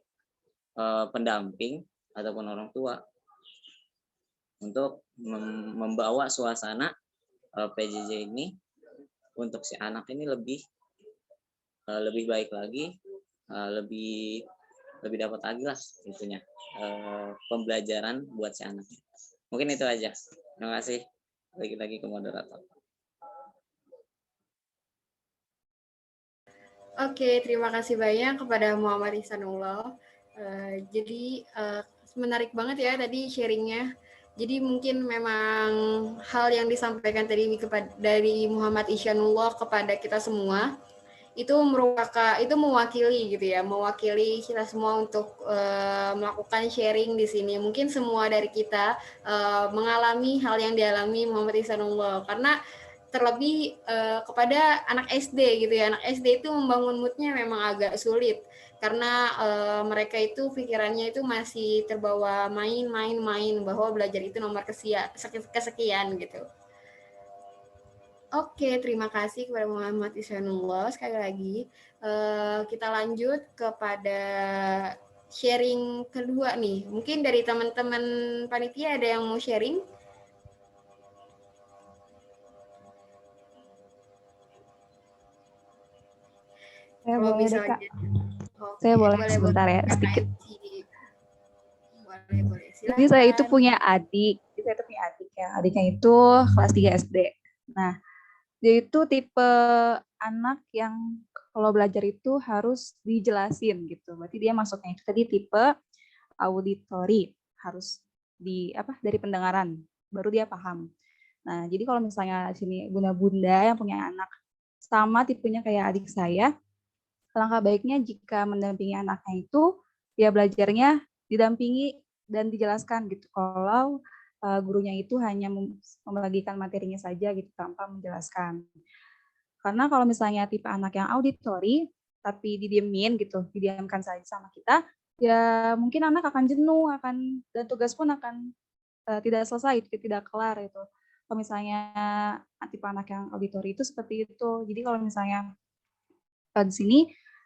pendamping ataupun orang tua untuk membawa suasana PJJ ini untuk si anak ini lebih baik lagi, lebih dapat lagi lah intinya pembelajaran buat si anak. Mungkin itu aja. Terima kasih lagi ke moderator. Oke, terima kasih banyak kepada Muhammad Ihsanullah. Jadi menarik banget ya tadi sharingnya. Jadi mungkin memang hal yang disampaikan tadi dari Muhammad Ihsanullah kepada kita semua itu mewakili gitu ya, mewakili kita semua untuk melakukan sharing di sini. Mungkin semua dari kita mengalami hal yang dialami Muhammad Ihsanullah, karena terlebih kepada anak SD gitu ya. Anak SD itu membangun moodnya memang agak sulit karena mereka itu pikirannya itu masih terbawa main bahwa belajar itu nomor kesekian gitu. Oke, terima kasih kepada Muhammad Ihsanullah. Sekali lagi, kita lanjut kepada sharing kedua nih. Mungkin dari teman-teman panitia ada yang mau sharing? Saya boleh deh, Kak. Saya boleh sebentar ya, sedikit. Boleh. Jadi saya itu punya adik. Ya. Adiknya itu kelas 3 SD. Nah, dia itu tipe anak yang kalau belajar itu harus dijelasin gitu. Berarti dia masuknya itu tadi tipe auditori, harus dari pendengaran baru dia paham. Nah, jadi kalau misalnya di sini bunda-bunda yang punya anak sama tipenya kayak adik saya, alangkah baiknya jika mendampingi anaknya itu dia belajarnya didampingi dan dijelaskan gitu kalau gurunya itu hanya membagikan materinya saja gitu tanpa menjelaskan. Karena kalau misalnya tipe anak yang auditory tapi didiamkan saja sama kita, ya mungkin anak akan jenuh, dan tugas pun akan tidak selesai, tidak kelar itu. Kalau misalnya tipe anak yang auditory itu seperti itu. Jadi kalau misalnya di sini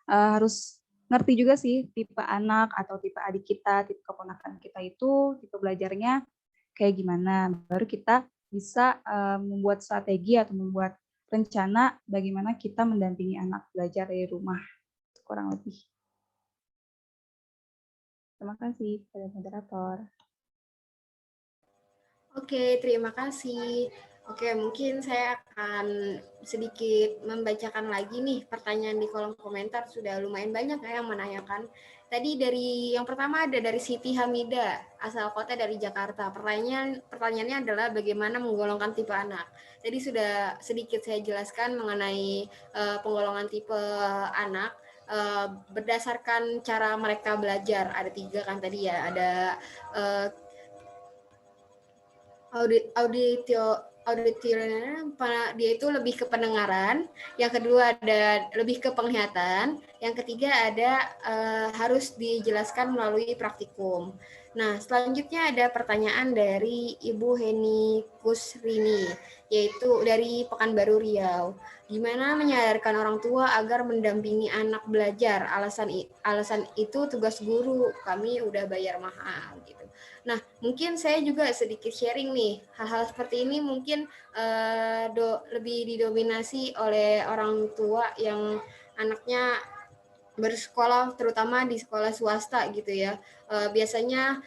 harus ngerti juga sih tipe anak atau tipe adik kita, tipe keponakan kita itu tipe belajarnya kayak gimana. Baru kita bisa membuat strategi atau membuat rencana bagaimana kita mendampingi anak belajar dari rumah, kurang lebih. Terima kasih kepada moderator. Oke, terima kasih. Oke, mungkin saya akan sedikit membacakan lagi nih pertanyaan di kolom komentar. Sudah lumayan banyak ya yang menanyakan. Tadi dari yang pertama ada dari Siti Hamida, asal kota dari Jakarta. Pertanyaannya adalah bagaimana menggolongkan tipe anak. Tadi sudah sedikit saya jelaskan mengenai penggolongan tipe anak. Berdasarkan cara mereka belajar. Ada 3 kan tadi ya. Ada auditornya dia itu lebih ke pendengaran, yang kedua ada lebih ke penglihatan, yang ketiga ada harus dijelaskan melalui praktikum. Nah, selanjutnya ada pertanyaan dari Ibu Heni Kusrini, yaitu dari Pekanbaru Riau. Gimana menyadarkan orang tua agar mendampingi anak belajar? Alasan itu tugas guru, kami udah bayar mahal gitu. Nah, mungkin saya juga sedikit sharing nih, hal-hal seperti ini mungkin lebih didominasi oleh orang tua yang anaknya bersekolah, terutama di sekolah swasta gitu ya. Biasanya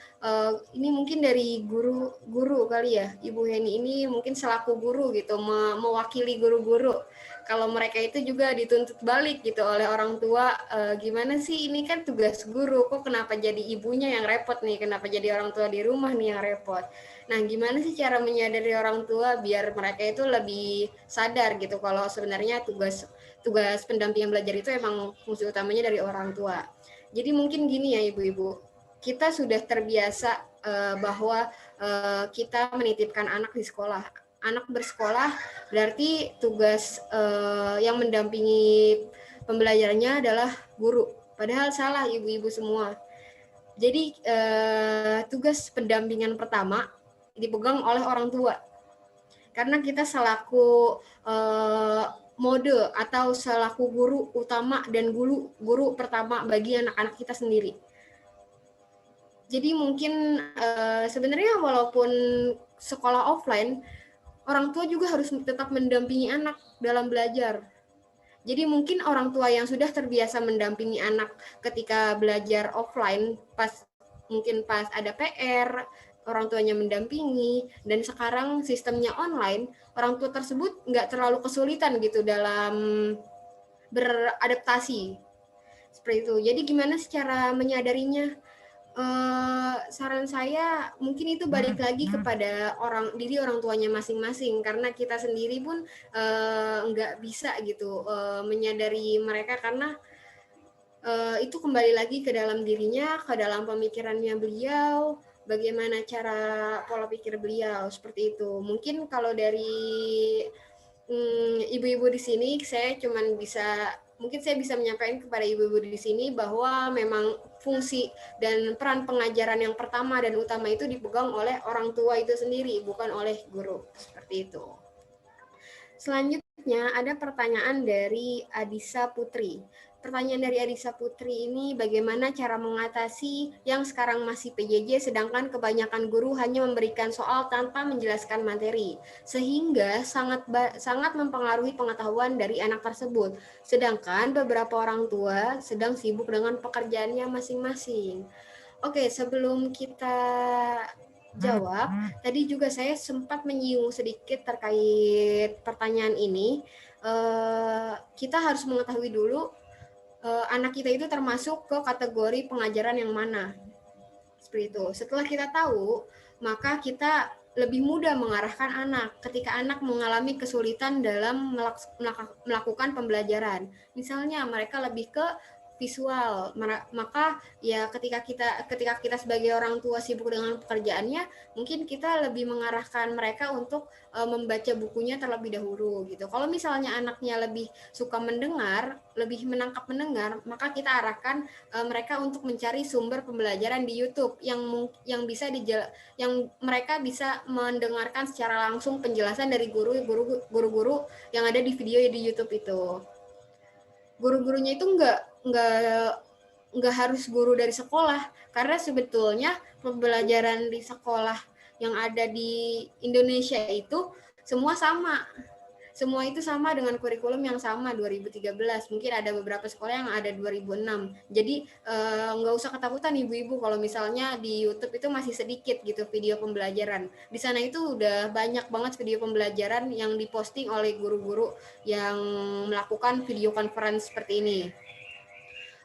ini mungkin dari guru kali ya, Ibu Heni ini mungkin selaku guru gitu, mewakili guru-guru. Kalau mereka itu juga dituntut balik gitu oleh orang tua, gimana sih ini kan tugas guru, kok kenapa jadi ibunya yang repot nih, kenapa jadi orang tua di rumah nih yang repot. Nah, gimana sih cara menyadari orang tua biar mereka itu lebih sadar gitu kalau sebenarnya tugas pendampingan belajar itu emang fungsi utamanya dari orang tua. Jadi mungkin gini ya ibu-ibu, kita sudah terbiasa bahwa kita menitipkan anak di sekolah. Anak bersekolah berarti tugas yang mendampingi pembelajarannya adalah guru. Padahal salah ibu-ibu semua. Jadi tugas pendampingan pertama dipegang oleh orang tua. Karena kita selaku mode atau selaku guru utama dan guru pertama bagi anak-anak kita sendiri. Jadi mungkin sebenarnya walaupun sekolah offline, orang tua juga harus tetap mendampingi anak dalam belajar. Jadi mungkin orang tua yang sudah terbiasa mendampingi anak ketika belajar offline, mungkin pas ada PR, orang tuanya mendampingi, dan sekarang sistemnya online, orang tua tersebut nggak terlalu kesulitan gitu dalam beradaptasi. Seperti itu. Jadi gimana cara menyadarinya? Saran saya mungkin itu balik lagi kepada diri orang tuanya masing-masing, karena kita sendiri pun nggak bisa gitu menyadari mereka, karena itu kembali lagi ke dalam dirinya, ke dalam pemikirannya beliau, bagaimana cara pola pikir beliau, seperti itu. Mungkin kalau dari ibu-ibu di sini saya bisa menyampaikan kepada ibu-ibu di sini bahwa memang fungsi dan peran pengajaran yang pertama dan utama itu dipegang oleh orang tua itu sendiri, bukan oleh guru. Seperti itu. Selanjutnya ada pertanyaan dari Adisa Putri. Pertanyaan dari Adisa Putri ini, bagaimana cara mengatasi yang sekarang masih PJJ sedangkan kebanyakan guru hanya memberikan soal tanpa menjelaskan materi, sehingga sangat mempengaruhi pengetahuan dari anak tersebut, sedangkan beberapa orang tua sedang sibuk dengan pekerjaannya masing-masing. Oke, sebelum kita jawab, tadi juga saya sempat menyinggung sedikit terkait pertanyaan ini. Kita harus mengetahui dulu anak kita itu termasuk ke kategori pengajaran yang mana. Seperti itu. Setelah kita tahu, maka kita lebih mudah mengarahkan anak ketika anak mengalami kesulitan dalam melakukan pembelajaran. Misalnya mereka lebih ke visual. Maka ya ketika kita sebagai orang tua sibuk dengan pekerjaannya, mungkin kita lebih mengarahkan mereka untuk membaca bukunya terlebih dahulu gitu. Kalau misalnya anaknya lebih suka mendengar, lebih menangkap mendengar, maka kita arahkan mereka untuk mencari sumber pembelajaran di YouTube yang mereka bisa mendengarkan secara langsung penjelasan dari guru-guru yang ada di video di YouTube itu. Guru-gurunya itu nggak harus guru dari sekolah, karena sebetulnya pembelajaran di sekolah yang ada di Indonesia itu semua itu sama dengan kurikulum yang sama 2013. Mungkin ada beberapa sekolah yang ada 2006. Jadi nggak usah ketakutan ibu-ibu kalau misalnya di YouTube itu masih sedikit gitu video pembelajaran. Di sana itu udah banyak banget video pembelajaran yang diposting oleh guru-guru yang melakukan video conference seperti ini.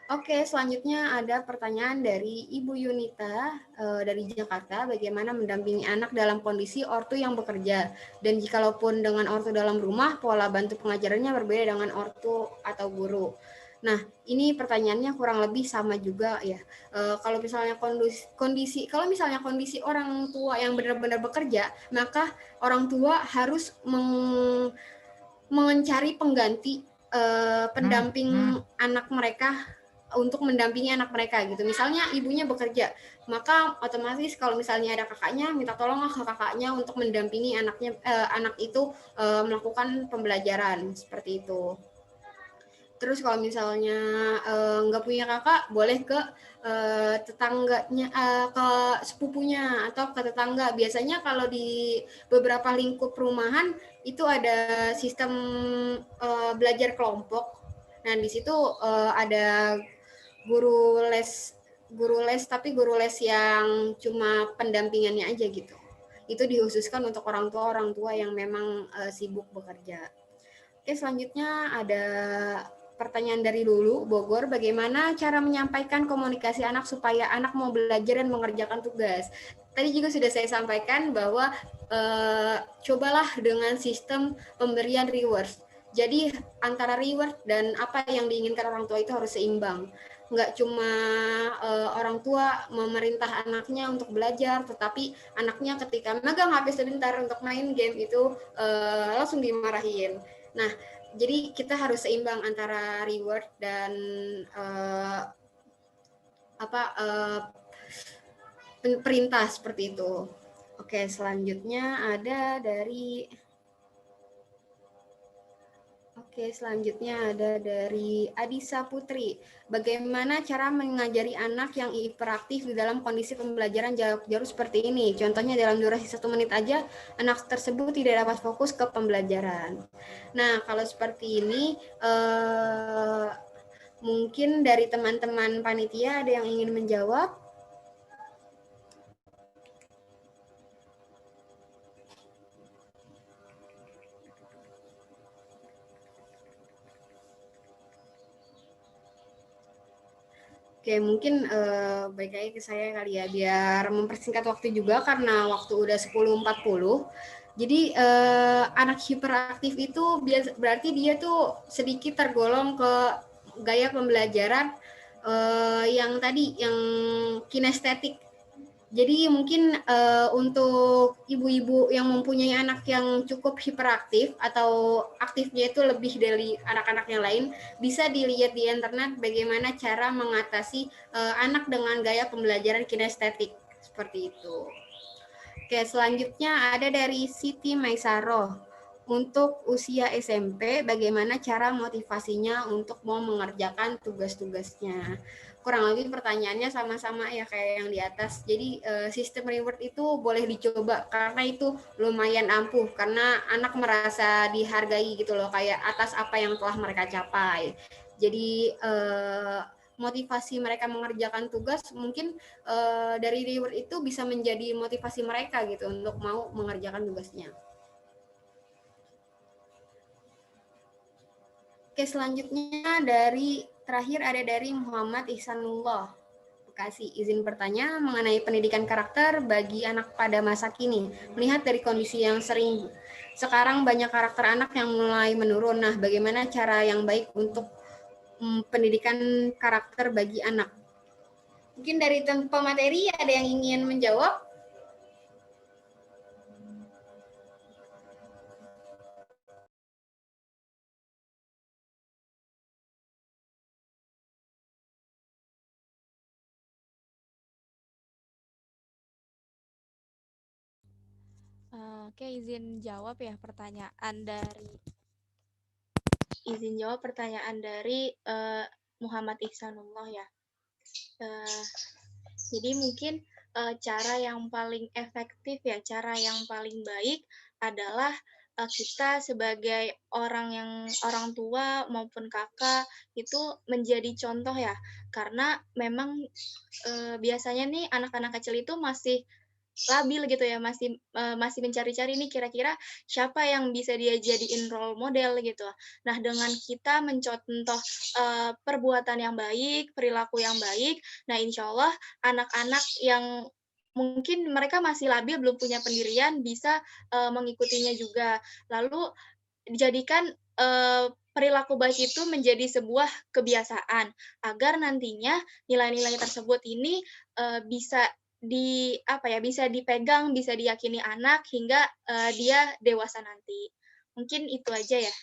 Oke, selanjutnya ada pertanyaan dari Ibu Yunita dari Jakarta, bagaimana mendampingi anak dalam kondisi ortu yang bekerja, dan jikalaupun dengan ortu dalam rumah, pola bantu pengajarannya berbeda dengan ortu atau guru. Nah, ini pertanyaannya kurang lebih sama juga ya. Kalau misalnya kondisi orang tua yang benar-benar bekerja, maka orang tua harus mencari pengganti pendamping anak mereka untuk mendampingi anak mereka gitu. Misalnya ibunya bekerja, maka otomatis kalau misalnya ada kakaknya, minta tolong ke kakaknya untuk mendampingi anak itu melakukan pembelajaran seperti itu. Terus kalau misalnya nggak punya kakak, boleh ke tetangganya, ke sepupunya atau ke tetangga. Biasanya kalau di beberapa lingkup perumahan itu ada sistem belajar kelompok. Nah, di situ ada guru les tapi guru les yang cuma pendampingannya aja gitu. Itu dikhususkan untuk orang tua yang memang sibuk bekerja. Oke, selanjutnya ada pertanyaan dari Lulu Bogor, bagaimana cara menyampaikan komunikasi anak supaya anak mau belajar dan mengerjakan tugas. Tadi juga sudah saya sampaikan bahwa cobalah dengan sistem pemberian reward. Jadi antara reward dan apa yang diinginkan orang tua itu harus seimbang. Nggak cuma orang tua memerintah anaknya untuk belajar, tetapi anaknya ketika megang HP sebentar untuk main game itu langsung dimarahin. Nah, jadi kita harus seimbang antara reward dan perintah seperti itu. Oke, selanjutnya ada dari Adisa Putri. Bagaimana cara mengajari anak yang hiperaktif di dalam kondisi pembelajaran jarak jauh seperti ini? Contohnya dalam durasi 1 menit aja, anak tersebut tidak dapat fokus ke pembelajaran. Nah, kalau seperti ini, mungkin dari teman-teman panitia ada yang ingin menjawab? Oke, mungkin baik lagi ke saya kali ya, biar mempersingkat waktu juga karena waktu udah 10.40. Jadi anak hiperaktif itu berarti dia tuh sedikit tergolong ke gaya pembelajaran yang kinestetik. Jadi mungkin untuk ibu-ibu yang mempunyai anak yang cukup hiperaktif atau aktifnya itu lebih dari anak-anak yang lain, bisa dilihat di internet bagaimana cara mengatasi anak dengan gaya pembelajaran kinestetik seperti itu. Oke, selanjutnya ada dari Siti Maisaro. Untuk usia SMP, bagaimana cara motivasinya untuk mau mengerjakan tugas-tugasnya? Kurang lebih pertanyaannya sama-sama ya kayak yang di atas. Jadi sistem reward itu boleh dicoba karena itu lumayan ampuh karena anak merasa dihargai gitu loh, kayak atas apa yang telah mereka capai. Jadi motivasi mereka mengerjakan tugas mungkin dari reward itu bisa menjadi motivasi mereka gitu untuk mau mengerjakan tugasnya. Oke, selanjutnya terakhir ada dari Muhammad Ihsanullah Bekasi. Izin bertanya mengenai pendidikan karakter bagi anak pada masa kini. Melihat dari kondisi yang sekarang banyak karakter anak yang mulai menurun. Nah, bagaimana cara yang baik untuk pendidikan karakter bagi anak. Mungkin dari pemateri ada yang ingin menjawab? Oke, izin jawab ya pertanyaan dari Muhammad Ihsanullah ya. Jadi mungkin cara yang paling efektif ya, cara yang paling baik adalah kita sebagai orang tua maupun kakak itu menjadi contoh ya, karena memang biasanya nih anak-anak kecil itu masih labil gitu ya, masih mencari-cari nih kira-kira siapa yang bisa dia jadiin role model gitu. Nah, dengan kita mencontoh perbuatan yang baik, perilaku yang baik, nah insya Allah anak-anak yang mungkin mereka masih labil, belum punya pendirian, bisa mengikutinya juga. Lalu dijadikan perilaku baik itu menjadi sebuah kebiasaan, agar nantinya nilai-nilai tersebut ini bisa bisa dipegang, bisa diyakini anak hingga dia dewasa nanti. Mungkin itu aja ya.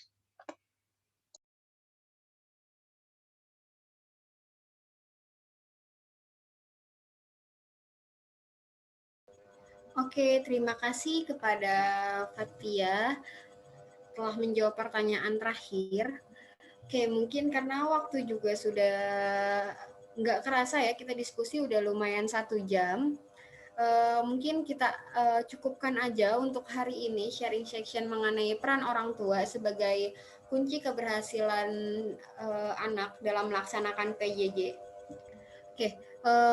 Oke, terima kasih kepada Fatia telah menjawab pertanyaan terakhir. Oke, mungkin karena waktu juga sudah nggak kerasa ya, kita diskusi udah lumayan 1 jam. Mungkin kita cukupkan aja untuk hari ini sharing section mengenai peran orang tua sebagai kunci keberhasilan anak dalam melaksanakan PJJ. Oke,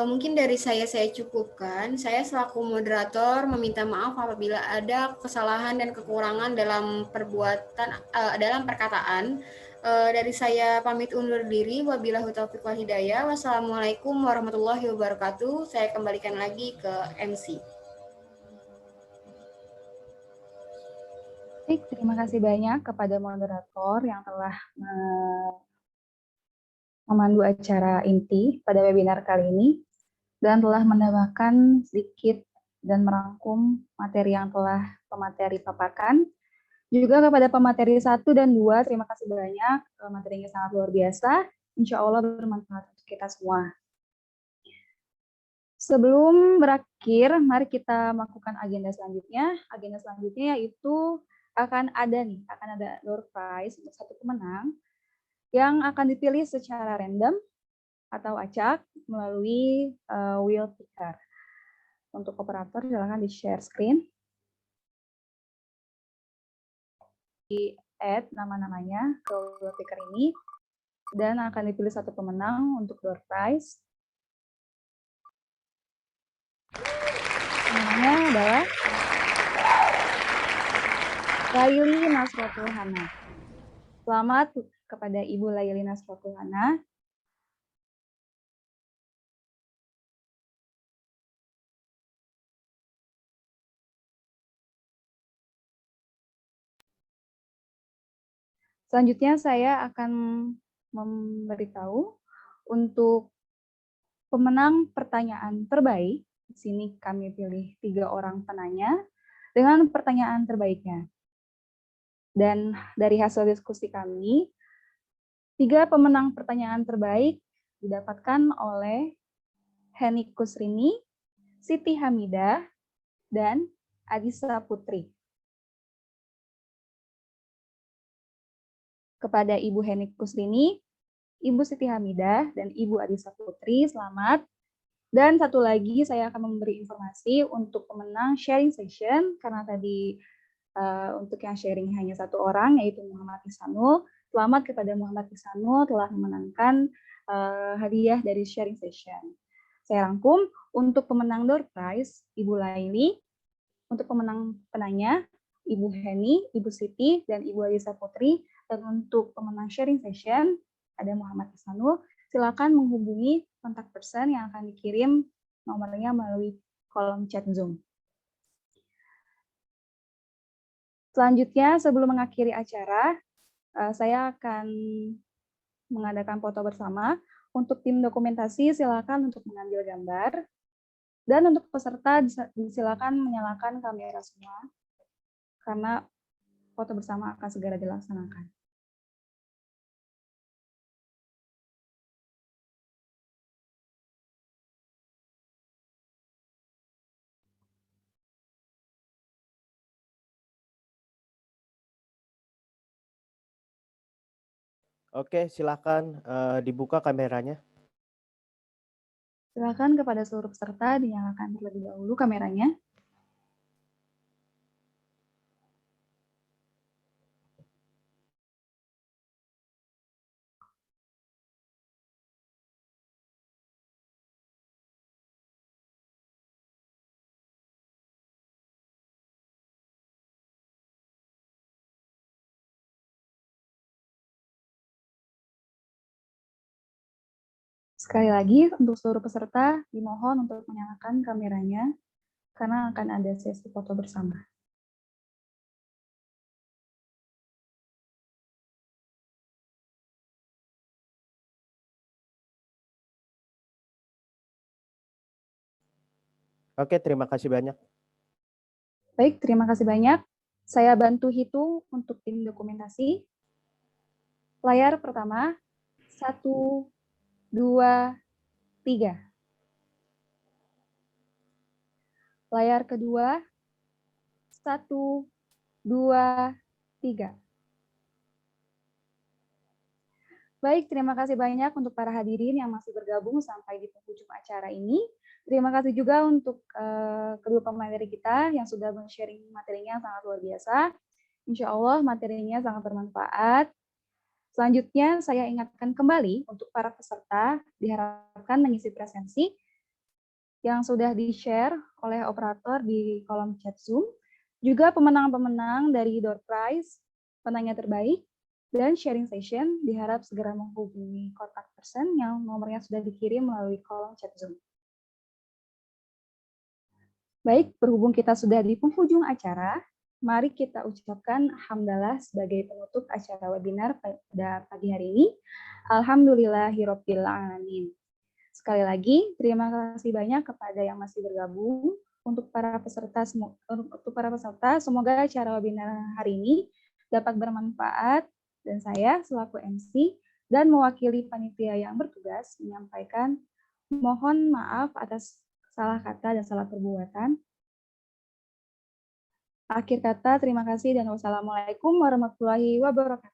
mungkin dari saya cukupkan. Saya selaku moderator meminta maaf apabila ada kesalahan dan kekurangan dalam perkataan. Dari saya pamit undur diri. Wabillahi taufiq wal hidayah. Wassalamualaikum warahmatullahi wabarakatuh. Saya kembalikan lagi ke MC. Baik, terima kasih banyak kepada moderator yang telah memandu acara inti pada webinar kali ini dan telah menambahkan sedikit dan merangkum materi yang telah pemateri paparkan. Juga kepada pemateri 1 dan 2, terima kasih banyak. Materinya sangat luar biasa. Insya Allah bermanfaat untuk kita semua. Sebelum berakhir, mari kita melakukan agenda selanjutnya. Agenda selanjutnya yaitu akan ada door prize untuk 1 pemenang yang akan dipilih secara random atau acak melalui wheel picker. Untuk operator, silakan di-share screen. Di-add nama-namanya ke wheel picker ini, dan akan dipilih 1 pemenang untuk door prize. Namanya adalah Laili Nasratul Hana. Selamat kepada Ibu Laili Nasratul Hana. Selanjutnya saya akan memberitahu untuk pemenang pertanyaan terbaik. Di sini kami pilih 3 orang penanya dengan pertanyaan terbaiknya. Dan dari hasil diskusi kami, 3 pemenang pertanyaan terbaik didapatkan oleh Heni Kusrini, Siti Hamidah, dan Adisa Putri. Kepada Ibu Heni Kusrini, Ibu Siti Hamidah, dan Ibu Adisa Putri, selamat. Dan satu lagi saya akan memberi informasi untuk pemenang sharing session, karena tadi untuk yang sharing hanya 1 orang, yaitu Muhammad Ihsanul. Selamat kepada Muhammad Ihsanul telah memenangkan hadiah dari sharing session. Saya rangkum, untuk pemenang door prize, Ibu Laili, untuk pemenang penanya, Ibu Heni, Ibu Siti, dan Ibu Adisa Putri, dan untuk pemenang sharing session, ada Muhammad Ihsanul. Silakan menghubungi kontak person yang akan dikirim nomornya melalui kolom chat Zoom. Selanjutnya, sebelum mengakhiri acara, saya akan mengadakan foto bersama. Untuk tim dokumentasi silakan untuk mengambil gambar. Dan untuk peserta silakan menyalakan kamera semua karena foto bersama akan segera dilaksanakan. Oke, silakan dibuka kameranya. Silakan kepada seluruh peserta dinyalakan terlebih dahulu kameranya. Sekali lagi, untuk seluruh peserta, dimohon untuk menyalakan kameranya, karena akan ada sesi foto bersama. Oke, terima kasih banyak. Baik, terima kasih banyak. Saya bantu hitung untuk tim dokumentasi. Layar pertama, 1, 2, 3. Layar kedua, 1, 2, 3. Baik, terima kasih banyak untuk para hadirin yang masih bergabung sampai di penghujung acara ini. Terima kasih juga untuk kedua pemateri kita yang sudah men-sharing materinya sangat luar biasa. Insya Allah materinya sangat bermanfaat. Selanjutnya saya ingatkan kembali untuk para peserta diharapkan mengisi presensi yang sudah di-share oleh operator di kolom chat Zoom. Juga pemenang-pemenang dari door prize, penanya terbaik, dan sharing session diharap segera menghubungi kontak person yang nomornya sudah dikirim melalui kolom chat Zoom. Baik, berhubung kita sudah di penghujung acara, mari kita ucapkan hamdalah sebagai penutup acara webinar pada pagi hari ini. Alhamdulillahirabbil alamin. Sekali lagi, terima kasih banyak kepada yang masih bergabung. Untuk para peserta, semoga acara webinar hari ini dapat bermanfaat, dan saya selaku MC dan mewakili panitia yang bertugas menyampaikan mohon maaf atas salah kata dan salah perbuatan. Akhir kata, terima kasih dan wassalamualaikum warahmatullahi wabarakatuh.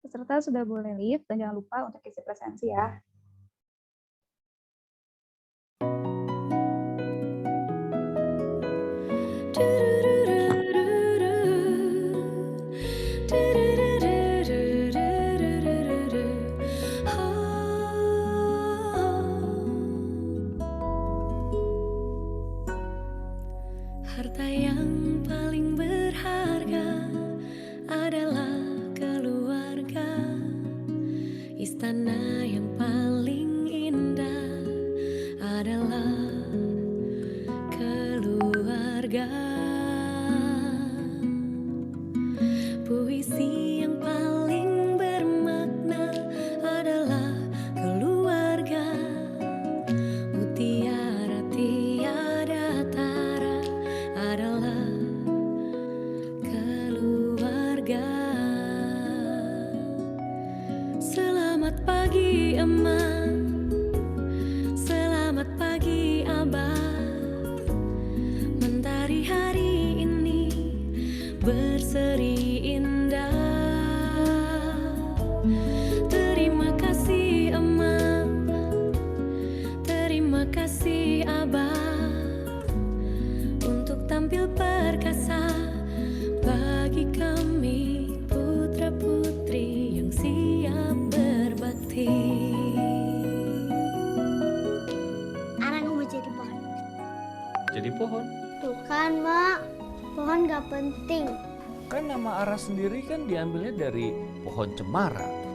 Peserta sudah boleh leave dan jangan lupa untuk isi presensi ya. Harta yang paling berharga adalah keluarga. Istana yang paling indah adalah keluarga. Puisi yang paling bermakna adalah keluarga. Mutiara tiada tara adalah keluarga. Selamat pagi Emak, selamat pagi Abah. Mentari hari ini berseri indah. Terima kasih Emak, terima kasih Abah, untuk tampil perkasa bagi kami putra-putri yang siap berbakti. Arang mau jadi pohon. Jadi pohon? Tuh kan, Mak. Pohon gak penting. Kan nama Ara sendiri kan diambilnya dari pohon cemara.